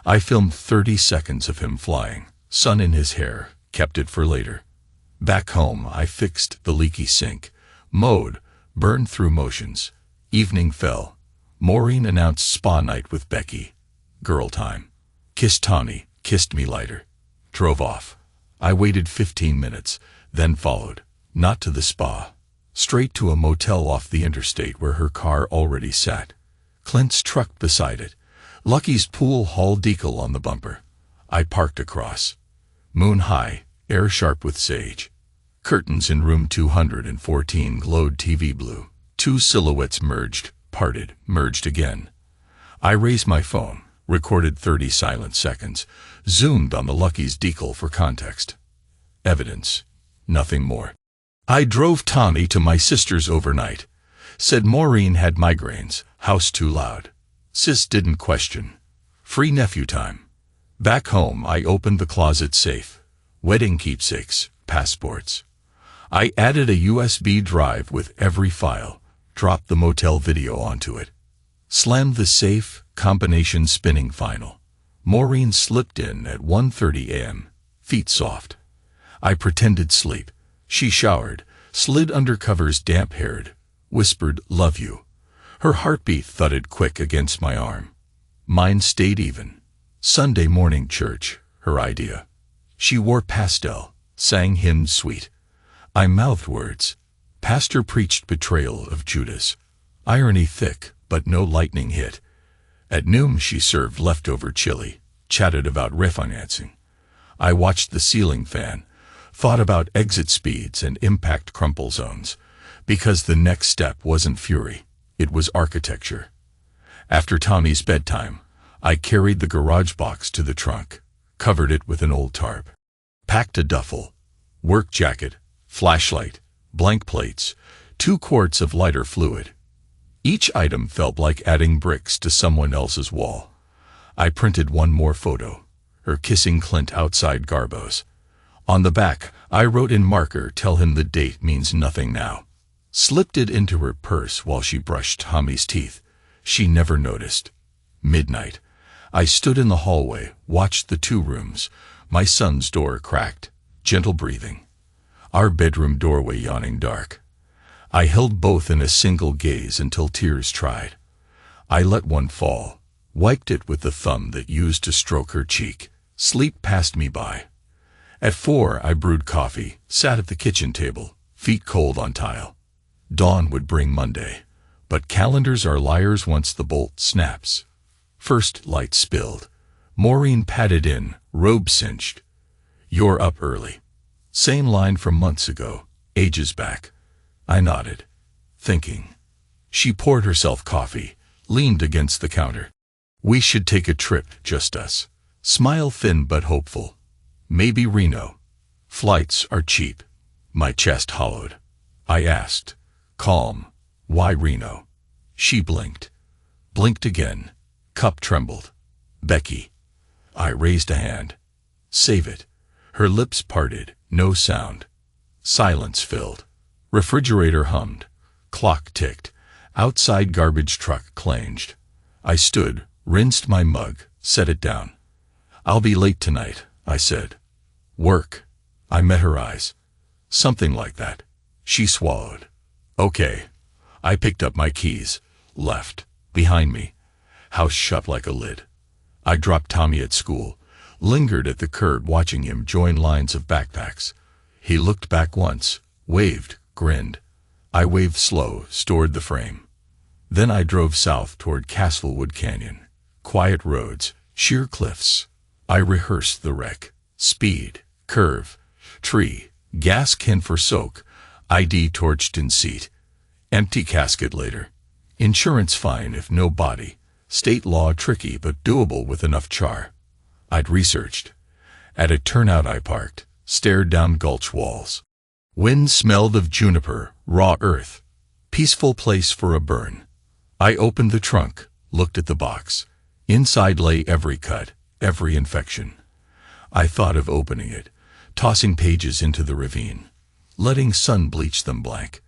Speaker 1: I filmed 30 seconds of him flying, sun in his hair, kept it for later. Back home, I fixed the leaky sink. Mowed, burned through motions. Evening fell. Maureen announced spa night with Becky. Girl time. Kissed Tawny, kissed me lighter. Drove off. I waited 15 minutes, then followed. Not to the spa. Straight to a motel off the interstate where her car already sat. Clint's truck beside it. Lucky's pool hall decal on the bumper. I parked across. Moon high, air sharp with sage. Curtains in room 214 glowed TV blue. Two silhouettes merged, parted, merged again. I raised my phone, recorded 30 silent seconds, zoomed on the Lucky's decal for context. Evidence. Nothing more. I drove Tawny to my sister's overnight. Said Maureen had migraines, house too loud. Sis didn't question. Free nephew time. Back home, I opened the closet safe. Wedding keepsakes, passports. I added a USB drive with every file, dropped the motel video onto it. Slammed the safe, combination spinning final. Maureen slipped in at 1:30 a.m., feet soft. I pretended sleep. She showered, slid under covers damp-haired, whispered, "Love you." Her heartbeat thudded quick against my arm. Mine stayed even. Sunday morning church, her idea. She wore pastel, sang hymns sweet. I mouthed words. Pastor preached betrayal of Judas. Irony thick, but no lightning hit. At noon she served leftover chili, chatted about refinancing. I watched the ceiling fan, thought about exit speeds and impact crumple zones, because the next step wasn't fury, it was architecture. After Tommy's bedtime, I carried the garage box to the trunk, covered it with an old tarp. Packed a duffel, work jacket, flashlight, blank plates, 2 quarts of lighter fluid. Each item felt like adding bricks to someone else's wall. I printed one more photo, her kissing Clint outside Garbo's. On the back, I wrote in marker, "Tell him the date means nothing now." Slipped it into her purse while she brushed Tommy's teeth. She never noticed. Midnight. I stood in the hallway, watched the 2 rooms. My son's door cracked, gentle breathing. Our bedroom doorway yawning dark. I held both in a single gaze until tears tried. I let one fall, wiped it with the thumb that used to stroke her cheek. Sleep passed me by. At 4 I brewed coffee, sat at the kitchen table, feet cold on tile. Dawn would bring Monday, but calendars are liars once the bolt snaps. First light spilled. Maureen padded in, robe cinched. "You're up early." Same line from months ago, ages back. I nodded, thinking. She poured herself coffee, leaned against the counter. "We should take a trip, just us." Smile thin but hopeful. "Maybe Reno. Flights are cheap." My chest hollowed. I asked, calm, "Why Reno?" She blinked. Blinked again. Cup trembled. "Becky." I raised a hand. "Save it." Her lips parted, no sound. Silence filled. Refrigerator hummed. Clock ticked. Outside garbage truck clanged. I stood, rinsed my mug, set it down. "I'll be late tonight," I said. "Work." I met her eyes. "Something like that." She swallowed. "Okay." I picked up my keys, left, behind me. House shut like a lid. I dropped Tommy at school, lingered at the curb watching him join lines of backpacks. He looked back once, waved, grinned. I waved slow, stored the frame. Then I drove south toward Castlewood Canyon. Quiet roads, sheer cliffs. I rehearsed the wreck. Speed, curve, tree, gas can for soak, ID torched in seat. Empty casket later. Insurance fine if no body. State law tricky but doable with enough char. I'd researched. At a turnout I parked, stared down gulch walls. Wind smelled of juniper, raw earth. Peaceful place for a burn. I opened the trunk, looked at the box. Inside lay every cut, every infection. I thought of opening it, tossing pages into the ravine, letting sun bleach them blank.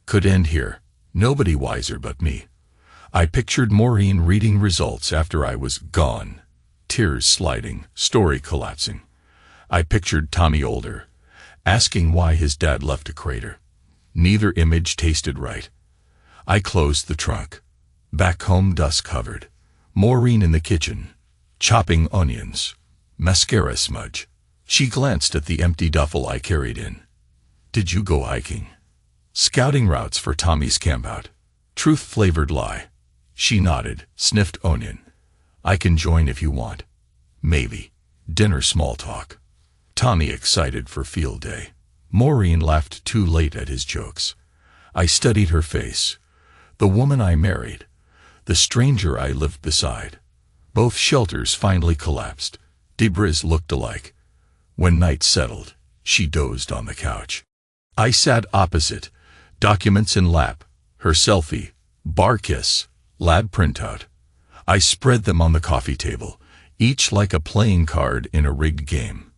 Speaker 1: Could end here, nobody wiser but me. I pictured Maureen reading results after I was gone. Tears sliding, story collapsing. I pictured Tommy older, asking why his dad left a crater. Neither image tasted right. I closed the trunk. Back home, dusk hovered. Maureen in the kitchen, chopping onions. Mascara smudge. She glanced at the empty duffel I carried in. Did you go hiking? Scouting routes for Tommy's campout. Truth-flavored lie. She nodded, sniffed onion. I can join if you want. Maybe. Dinner small talk. Tommy excited for field day. Maureen laughed too late at his jokes. I studied her face. The woman I married. The stranger I lived beside. Both shelters finally collapsed. Debris looked alike. When night settled, she dozed on the couch. I sat opposite, documents in lap, her selfie, bar kiss, lab printout. I spread them on the coffee table, each like a playing card in a rigged game.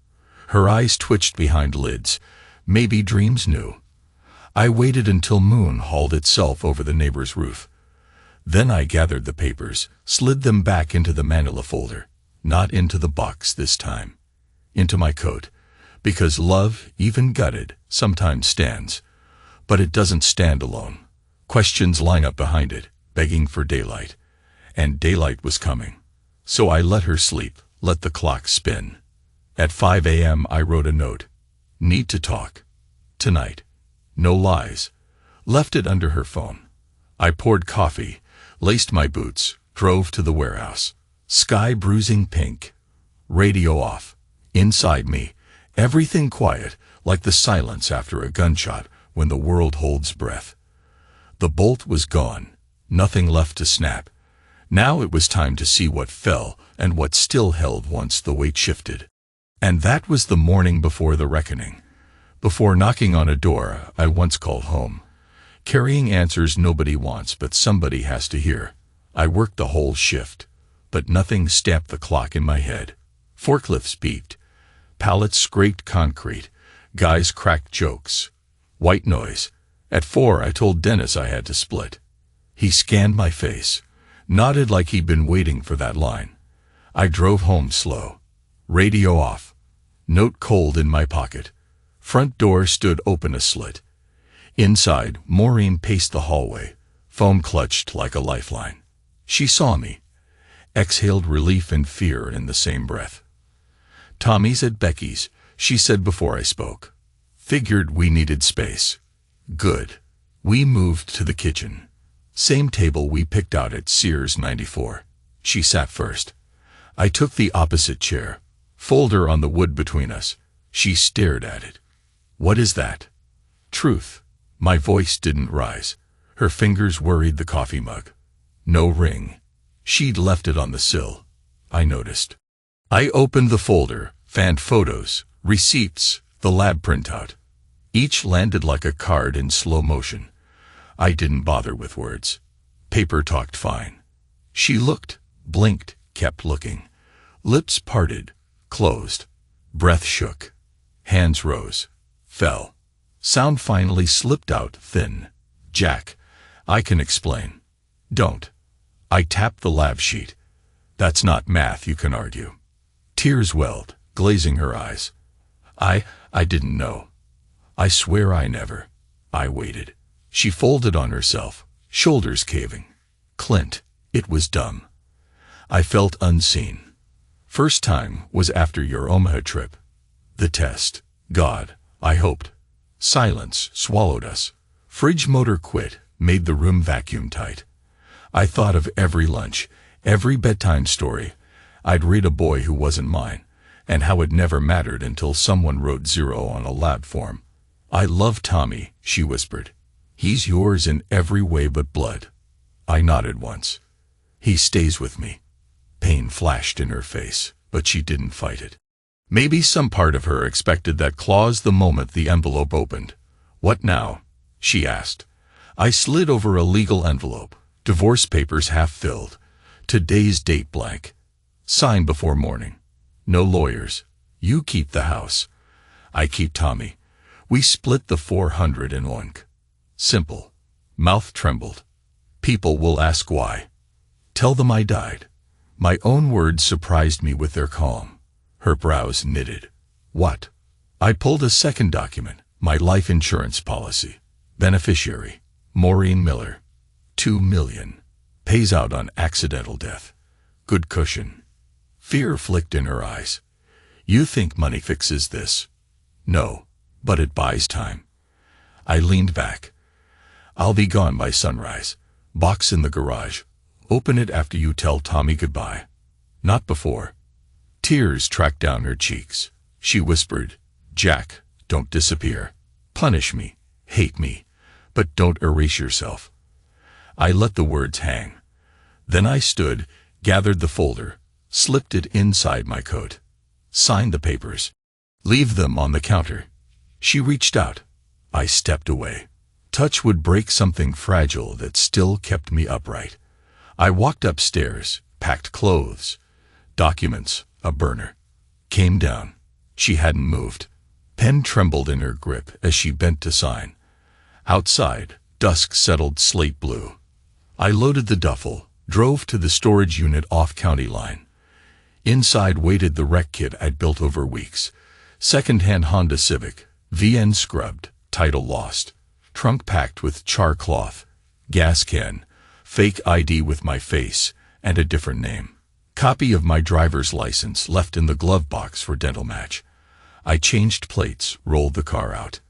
Speaker 1: Her eyes twitched behind lids. Maybe dreams knew. I waited until moon hauled itself over the neighbor's roof. Then I gathered the papers, slid them back into the manila folder. Not into the box this time. Into my coat. Because love, even gutted, sometimes stands. But it doesn't stand alone. Questions line up behind it, begging for daylight. And daylight was coming. So I let her sleep, let the clock spin. At 5 a.m. I wrote a note. Need to talk. Tonight. No lies. Left it under her phone. I poured coffee, laced my boots, drove to the warehouse. Sky bruising pink. Radio off. Inside me, everything quiet, like the silence after a gunshot when the world holds breath. The bolt was gone. Nothing left to snap. Now it was time to see what fell and what still held once the weight shifted. And that was the morning before the reckoning. Before knocking on a door I once called home. Carrying answers nobody wants but somebody has to hear. I worked the whole shift. But nothing stamped the clock in my head. Forklifts beeped. Pallets scraped concrete. Guys cracked jokes. White noise. At 4 I told Dennis I had to split. He scanned my face. Nodded like he'd been waiting for that line. I drove home slow. Radio off. Note cold in my pocket. Front door stood open a slit. Inside, Maureen paced the hallway. Foam clutched like a lifeline. She saw me. Exhaled relief and fear in the same breath. Tommy's at Becky's, she said before I spoke. Figured we needed space. Good. We moved to the kitchen. Same table we picked out at Sears 94. She sat first. I took the opposite chair. Folder on the wood between us. She stared at it. What is that? Truth. My voice didn't rise. Her fingers worried the coffee mug. No ring. She'd left it on the sill. I noticed. I opened the folder, fanned photos, receipts, the lab printout. Each landed like a card in slow motion. I didn't bother with words. Paper talked fine. She looked, blinked, kept looking. Lips parted, closed. Breath shook. Hands rose, fell. Sound finally slipped out thin. Jack, I can explain. Don't. I tapped the lab sheet. That's not math, you can argue. Tears welled, glazing her eyes. I didn't know. I swear I never. I waited. She folded on herself, shoulders caving. Clint, it was dumb. I felt unseen. First time was after your Omaha trip. The test. God, I hoped. Silence swallowed us. Fridge motor quit, made the room vacuum tight. I thought of every lunch, every bedtime story. I'd read a boy who wasn't mine, and how it never mattered until someone wrote 0 on a lab form. I love Tommy, she whispered. He's yours in every way but blood. I nodded once. He stays with me. Pain flashed in her face, but she didn't fight it. Maybe some part of her expected that clause the moment the envelope opened. What now? She asked. I slid over a legal envelope. Divorce papers half filled. Today's date blank. Sign before morning. No lawyers. You keep the house. I keep Tommy. We split the 400 in oink. Simple. Mouth trembled. People will ask why. Tell them I died. My own words surprised me with their calm. Her brows knitted. What? I pulled a second document, my life insurance policy. Beneficiary, Maureen Miller. 2 million. Pays out on accidental death. Good cushion. Fear flicked in her eyes. You think money fixes this? No, but it buys time. I leaned back. I'll be gone by sunrise. Box in the garage. Open it after you tell Tommy goodbye. Not before. Tears tracked down her cheeks. She whispered, Jack, don't disappear. Punish me, hate me, but don't erase yourself. I let the words hang. Then I stood, gathered the folder, slipped it inside my coat. Signed the papers. Leave them on the counter. She reached out. I stepped away. Touch would break something fragile that still kept me upright. I walked upstairs, packed clothes, documents, a burner. Came down. She hadn't moved. Pen trembled in her grip as she bent to sign. Outside, dusk settled slate blue. I loaded the duffel, drove to the storage unit off county line. Inside waited the wreck kit I'd built over weeks. Second-hand Honda Civic, VN scrubbed, title lost. Trunk packed with char cloth, gas can, fake ID with my face, and a different name. Copy of my driver's license left in the glove box for dental match. I changed plates, rolled the car out.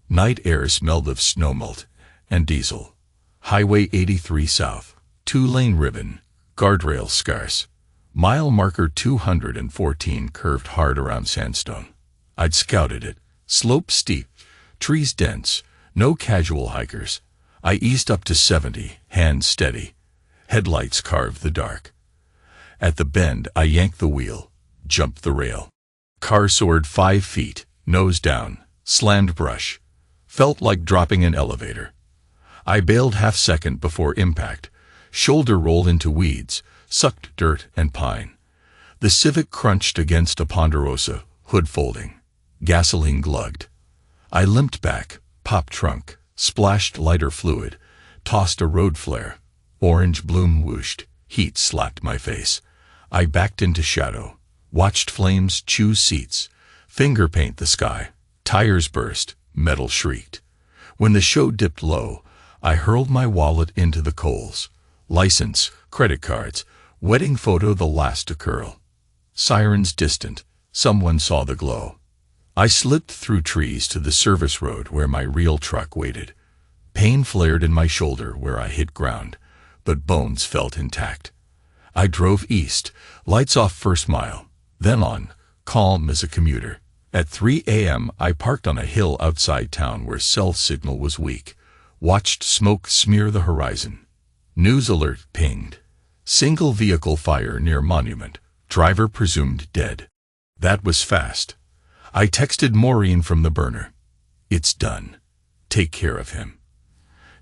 Speaker 1: Night air smelled of snowmelt and diesel. Highway 83 South, 2-lane ribbon, guardrail scarce. Mile marker 214 curved hard around sandstone. I'd scouted it. Slope steep, trees dense, no casual hikers. I eased up to 70, hands steady. Headlights carved the dark. At the bend, I yanked the wheel, jumped the rail. Car soared 5 feet, nose down, slammed brush. Felt like dropping an elevator. I bailed half-second before impact. Shoulder rolled into weeds, sucked dirt and pine. The Civic crunched against a Ponderosa, hood folding. Gasoline glugged. I limped back, popped trunk, splashed lighter fluid, tossed a road flare. Orange bloom whooshed, heat slapped my face. I backed into shadow, watched flames chew seats, finger paint the sky. Tires burst, metal shrieked. When the show dipped low, I hurled my wallet into the coals. License, credit cards, wedding photo the last to curl. Sirens distant, someone saw the glow. I slipped through trees to the service road where my real truck waited. Pain flared in my shoulder where I hit ground, but bones felt intact. I drove east, lights off first mile, then on, calm as a commuter. At 3 a.m. I parked on a hill outside town where cell signal was weak, watched smoke smear the horizon. News alert pinged. Single vehicle fire near monument, driver presumed dead. That was fast. I texted Maureen from the burner. It's done. Take care of him.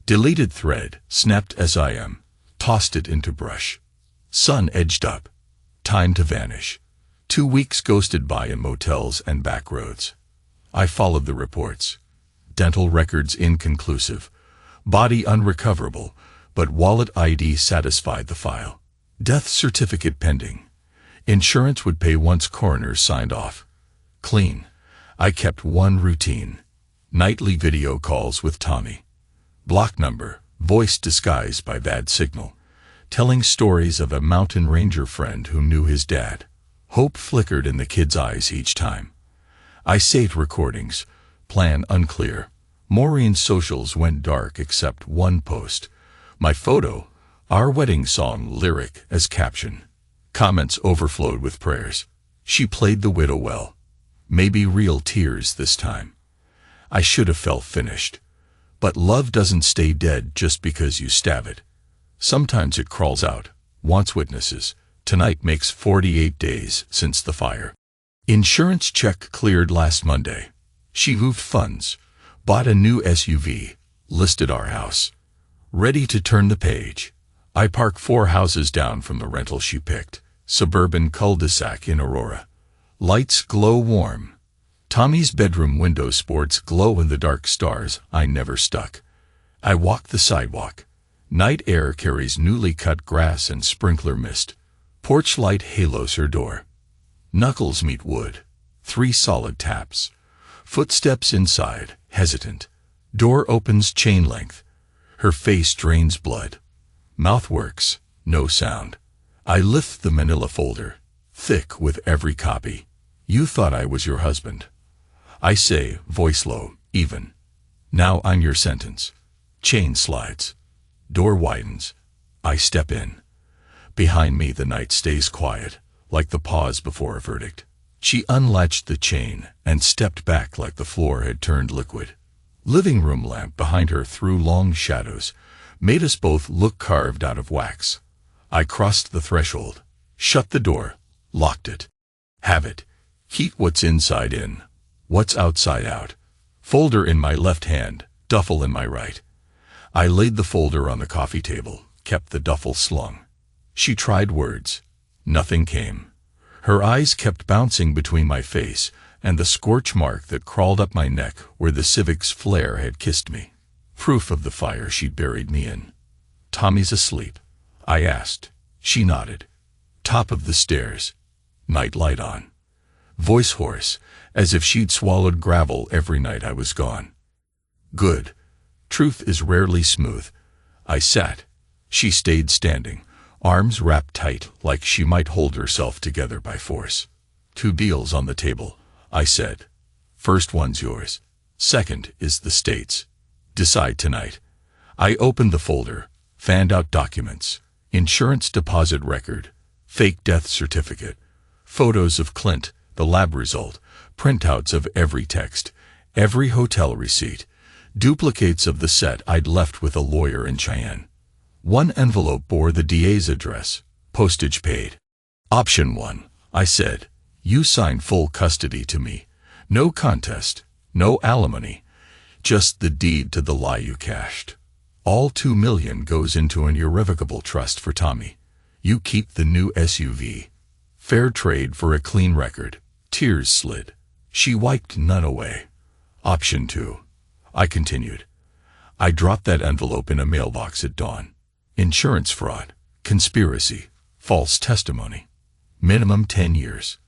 Speaker 1: Deleted thread, snapped SIM, tossed it into brush. Sun edged up. Time to vanish. 2 weeks ghosted by in motels and back roads. I followed the reports. Dental records inconclusive. Body unrecoverable, but wallet ID satisfied the file. Death certificate pending. Insurance would pay once coroner signed off. Clean. I kept one routine. Nightly video calls with Tommy. Block number, voice disguised by bad signal. Telling stories of a mountain ranger friend who knew his dad. Hope flickered in the kid's eyes each time. I saved recordings. Plan unclear. Maureen's socials went dark except one post. My photo, our wedding song lyric as caption. Comments overflowed with prayers. She played the widow well. Maybe real tears this time. I should have felt finished. But love doesn't stay dead just because you stab it. Sometimes it crawls out, wants witnesses. Tonight makes 48 days since the fire. Insurance check cleared last Monday. She moved funds, bought a new SUV, listed our house. Ready to turn the page. I park 4 houses down from the rental she picked. Suburban cul-de-sac in Aurora. Lights glow warm. Tommy's bedroom window sports glow-in-the-dark stars I never stuck. I walk the sidewalk. Night air carries newly cut grass and sprinkler mist. Porch light halos her door. Knuckles meet wood. 3 solid taps. Footsteps inside, hesitant. Door opens chain length. Her face drains blood. Mouth works, no sound. I lift the manila folder, thick with every copy. You thought I was your husband. I say, voice low, even. Now I'm your sentence. Chain slides. Door widens. I step in. Behind me the night stays quiet, like the pause before a verdict. She unlatched the chain and stepped back like the floor had turned liquid. Living room lamp behind her threw long shadows, made us both look carved out of wax. I crossed the threshold, shut the door, locked it. Have it. Heat what's inside in, what's outside out. Folder in my left hand, duffel in my right. I laid the folder on the coffee table, kept the duffel slung. She tried words. Nothing came. Her eyes kept bouncing between my face and the scorch mark that crawled up my neck where the Civic's flare had kissed me. Proof of the fire she'd buried me in. Tommy's asleep, I asked. She nodded. Top of the stairs. Night light on. Voice hoarse, as if she'd swallowed gravel every night I was gone. Good. Truth is rarely smooth. I sat. She stayed standing, arms wrapped tight like she might hold herself together by force. 2 deals on the table, I said. First one's yours. Second is the state's. Decide tonight. I opened the folder, fanned out documents. Insurance deposit record, fake death certificate, photos of Clint, the lab result, printouts of every text, every hotel receipt, duplicates of the set I'd left with a lawyer in Cheyenne. One envelope bore the DA's address, postage paid. Option 1, I said. You sign full custody to me. No contest, no alimony. Just the deed to the lie you cashed. All $2 million goes into an irrevocable trust for Tommy. You keep the new SUV. Fair trade for a clean record. Tears slid. She wiped none away. Option 2, I continued. I dropped that envelope in a mailbox at dawn. Insurance fraud, conspiracy, false testimony. Minimum 10 years.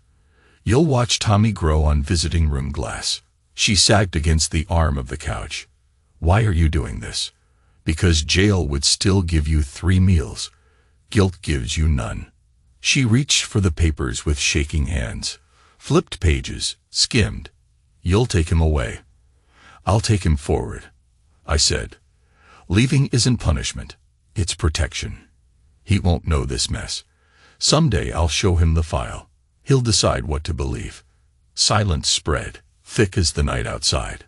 Speaker 1: You'll watch Tommy grow on visiting room glass. She sagged against the arm of the couch. Why are you doing this? Because jail would still give you 3 meals. Guilt gives you none. She reached for the papers with shaking hands, flipped pages, skimmed. You'll take him away. I'll take him forward, I said. Leaving isn't punishment. It's protection. He won't know this mess. Someday I'll show him the file. He'll decide what to believe. Silence spread, thick as the night outside.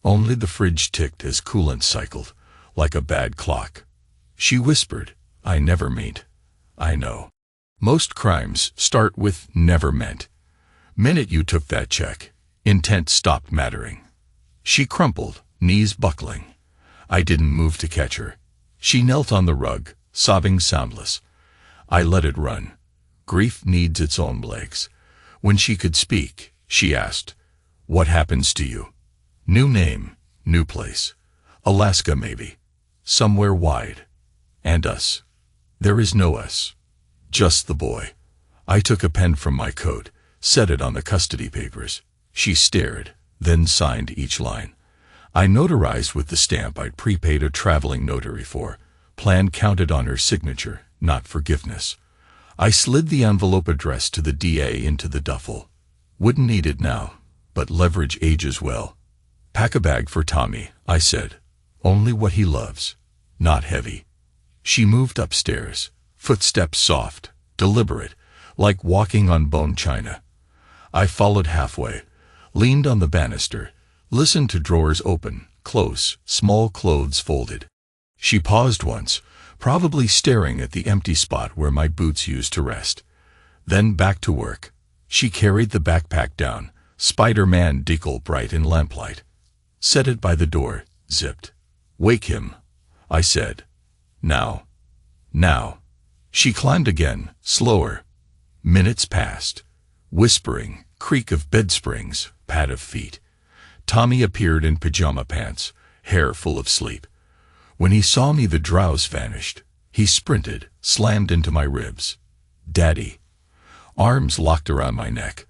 Speaker 1: Only the fridge ticked as coolant cycled, like a bad clock. She whispered, I never meant. I know. Most crimes start with never meant. Minute you took that check, intent stopped mattering. She crumpled, knees buckling. I didn't move to catch her. She knelt on the rug, sobbing soundless. I let it run. Grief needs its own legs. When she could speak, she asked, What happens to you? New name, new place. Alaska maybe. Somewhere wide. And us. There is no us. Just the boy. I took a pen from my coat, set it on the custody papers. She stared, then signed each line. I notarized with the stamp I'd prepaid a traveling notary for. Plan counted on her signature, not forgiveness. I slid the envelope addressed to the DA into the duffel. Wouldn't need it now, but leverage ages well. Pack a bag for Tommy, I said. Only what he loves. Not heavy. She moved upstairs, footsteps soft, deliberate, like walking on bone china. I followed halfway, leaned on the banister, listened to drawers open, close, small clothes folded. She paused once, probably staring at the empty spot where my boots used to rest. Then back to work. She carried the backpack down, Spider-Man decal bright in lamplight. Set it by the door, zipped. Wake him, I said. Now. Now. She climbed again, slower. Minutes passed. Whispering, creak of bed springs, pad of feet. Tommy appeared in pajama pants, hair full of sleep. When he saw me, the drowse vanished. He sprinted, slammed into my ribs. Daddy. Arms locked around my neck.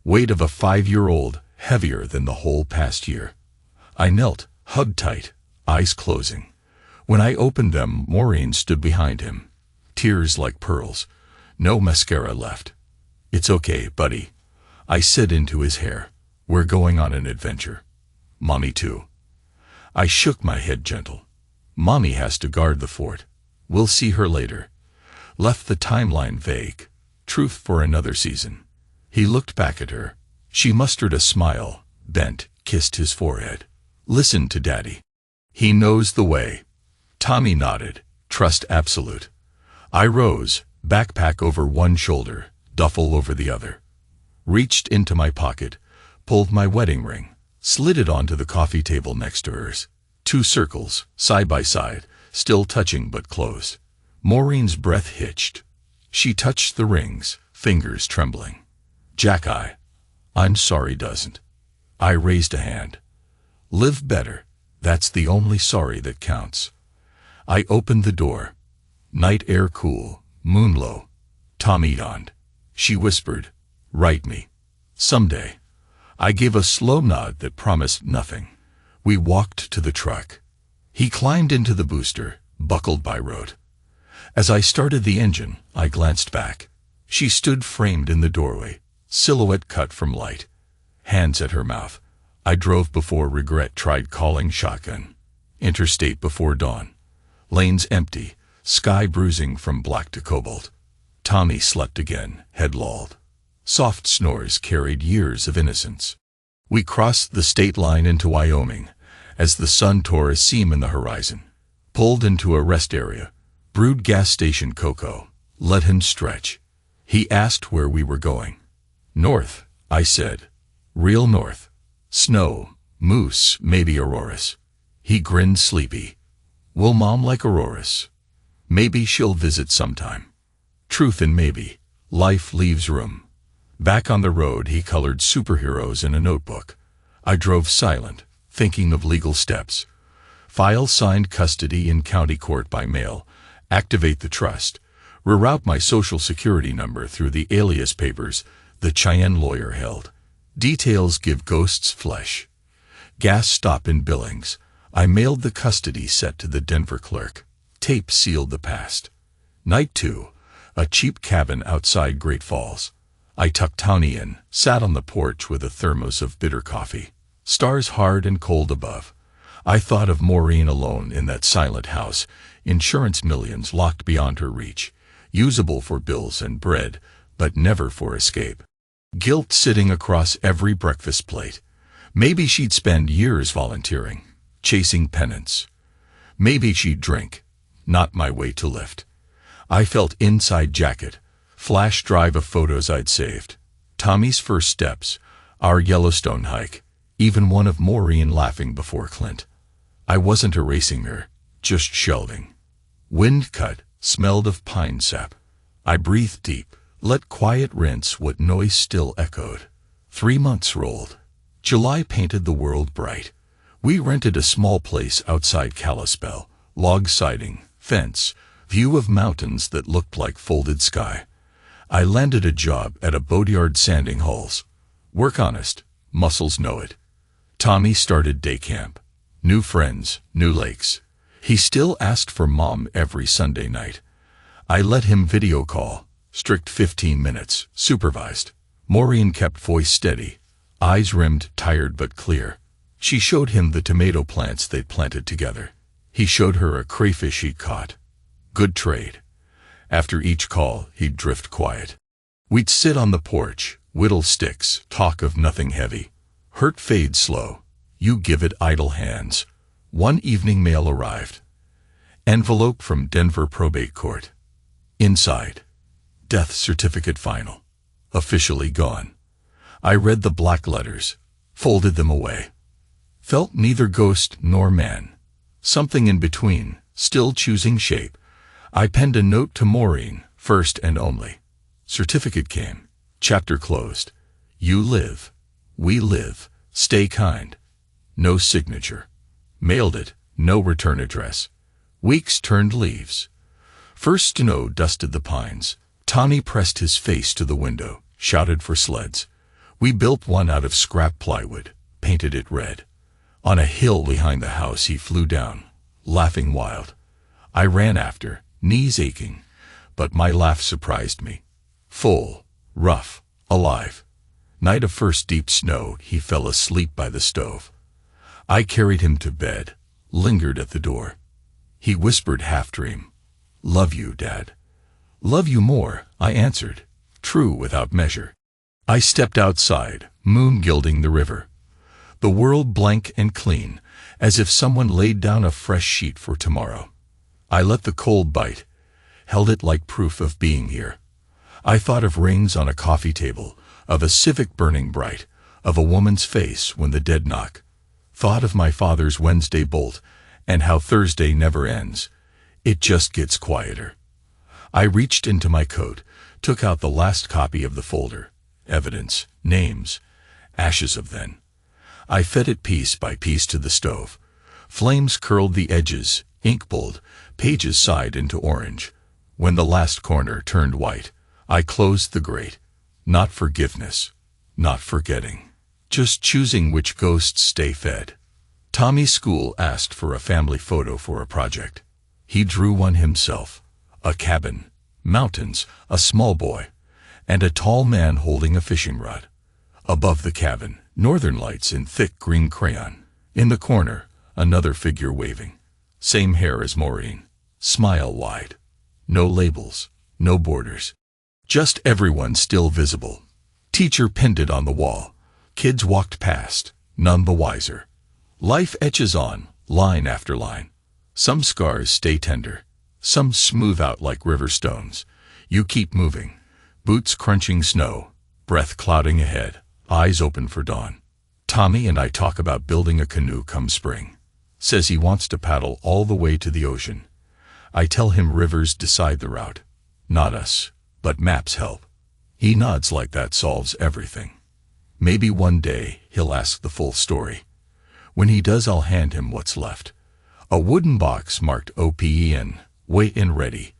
Speaker 1: Weight of a 5-year-old heavier than the whole past year. I knelt, hugged tight, eyes closing. When I opened them, Maureen stood behind him. Tears like pearls. No mascara left. "It's okay, buddy." I said into his hair. "We're going on an adventure. Mommy too." I shook my head gentle. "Mommy has to guard the fort. We'll see her later." Left the timeline vague. Truth for another season. He looked back at her. She mustered a smile, bent, kissed his forehead. "Listen to Daddy. He knows the way." Tommy nodded. Trust absolute. I rose, backpack over one shoulder, duffel over the other. Reached into my pocket, pulled my wedding ring, slid it onto the coffee table next to hers. 2 circles, side by side, still touching but closed. Maureen's breath hitched. She touched the rings, fingers trembling. "Jack, I'm sorry doesn't." I raised a hand. "Live better. That's the only sorry that counts." I opened the door. Night air cool, moon low. Tommy yawned. She whispered, "Write me. Someday." I gave a slow nod that promised nothing. We walked to the truck. He climbed into the booster, buckled by rote. As I started the engine, I glanced back. She stood framed in the doorway, silhouette cut from light, hands at her mouth. I drove before regret tried calling shotgun. Interstate before dawn. Lanes empty, sky bruising from black to cobalt. Tommy slept again, head lolled. Soft snores carried years of innocence. We crossed the state line into Wyoming, as the sun tore a seam in the horizon. Pulled into a rest area, brewed gas station cocoa, let him stretch. He asked where we were going. "North," I said. "Real north. Snow, moose, maybe auroras." He grinned sleepy. "Will Mom like auroras? Maybe she'll visit sometime." Truth in maybe. Life leaves room. Back on the road, he colored superheroes in a notebook. I drove silent, thinking of legal steps. File signed custody in county court by mail. Activate the trust. Reroute my social security number through the alias papers the Cheyenne lawyer held. Details give ghosts flesh. Gas stop in Billings. I mailed the custody set to the Denver clerk. Tape sealed the past. Night 2. A cheap cabin outside Great Falls. I tucked Tony in, sat on the porch with a thermos of bitter coffee. Stars hard and cold above. I thought of Maureen alone in that silent house, insurance millions locked beyond her reach, usable for bills and bread, but never for escape. Guilt sitting across every breakfast plate. Maybe she'd spend years volunteering, chasing penance. Maybe she'd drink. Not my way to lift. I felt inside jacket, flash drive of photos I'd saved. Tommy's first steps, our Yellowstone hike, even one of Maureen laughing before Clint. I wasn't erasing her, just shelving. Wind cut, smelled of pine sap. I breathed deep, let quiet rinse what noise still echoed. 3 months rolled. July painted the world bright. We rented a small place outside Kalispell, log siding, fence, view of mountains that looked like folded sky. I landed a job at a boatyard sanding hulls. Work honest, muscles know it. Tommy started day camp. New friends, new lakes. He still asked for Mom every Sunday night. I let him video call, strict 15 minutes, supervised. Maureen kept voice steady, eyes rimmed, tired but clear. She showed him the tomato plants they'd planted together. He showed her a crayfish he'd caught. Good trade. After each call, he'd drift quiet. We'd sit on the porch, whittle sticks, talk of nothing heavy. Hurt fades slow. You give it idle hands. One evening mail arrived. Envelope from Denver probate court. Inside. Death certificate final. Officially gone. I read the black letters, folded them away. Felt neither ghost nor man. Something in between, still choosing shape. I penned a note to Maureen, first and only. Certificate came. Chapter closed. You live. We live. Stay kind. No signature. Mailed it. No return address. Weeks turned leaves. First snow dusted the pines. Tommy pressed his face to the window, shouted for sleds. We built one out of scrap plywood, painted it red. On a hill behind the house he flew down, laughing wild. I ran after, knees aching, but my laugh surprised me. Full, rough, alive. Night of first deep snow, he fell asleep by the stove. I carried him to bed, lingered at the door. He whispered half-dream, "Love you, Dad." "Love you more," I answered, true without measure. I stepped outside, moon gilding the river. The world blank and clean, as if someone laid down a fresh sheet for tomorrow. I let the cold bite, held it like proof of being here. I thought of rings on a coffee table, of a civic burning bright, of a woman's face when the dead knock. Thought of my father's Wednesday bolt, and how Thursday never ends. It just gets quieter. I reached into my coat, took out the last copy of the folder. Evidence, names, ashes of then. I fed it piece by piece to the stove. Flames curled the edges, ink bold, pages sighed into orange. When the last corner turned white, I closed the grate. Not forgiveness, not forgetting, just choosing which ghosts stay fed. Tommy's school asked for a family photo for a project. He drew one himself. A cabin, mountains, a small boy, and a tall man holding a fishing rod. Above the cabin, northern lights in thick green crayon. In the corner, another figure waving. Same hair as Maureen, smile wide. No labels, no borders. Just everyone still visible. Teacher pinned it on the wall. Kids walked past, none the wiser. Life etches on, line after line. Some scars stay tender, some smooth out like river stones. You keep moving, boots crunching snow, breath clouding ahead, eyes open for dawn. Tommy and I talk about building a canoe come spring. Says he wants to paddle all the way to the ocean. I tell him rivers decide the route. Not us, but maps help. He nods like that solves everything. Maybe one day he'll ask the full story. When he does, I'll hand him what's left. A wooden box marked OPEN, weigh in ready.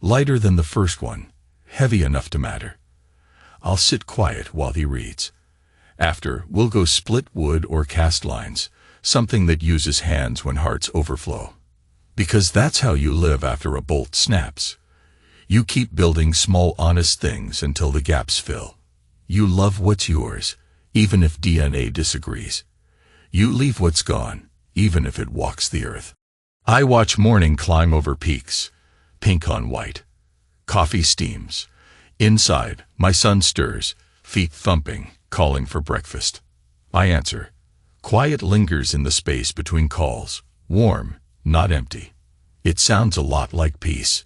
Speaker 1: Lighter than the first one, heavy enough to matter. I'll sit quiet while he reads. After, we'll go split wood or cast lines, something that uses hands when hearts overflow. Because that's how you live after a bolt snaps. You keep building small honest things until the gaps fill. You love what's yours, even if DNA disagrees. You leave what's gone, even if it walks the earth. I watch morning climb over peaks, pink on white. Coffee steams. Inside, my son stirs, feet thumping, calling for breakfast. I answer. Quiet lingers in the space between calls, warm, not empty. It sounds a lot like peace.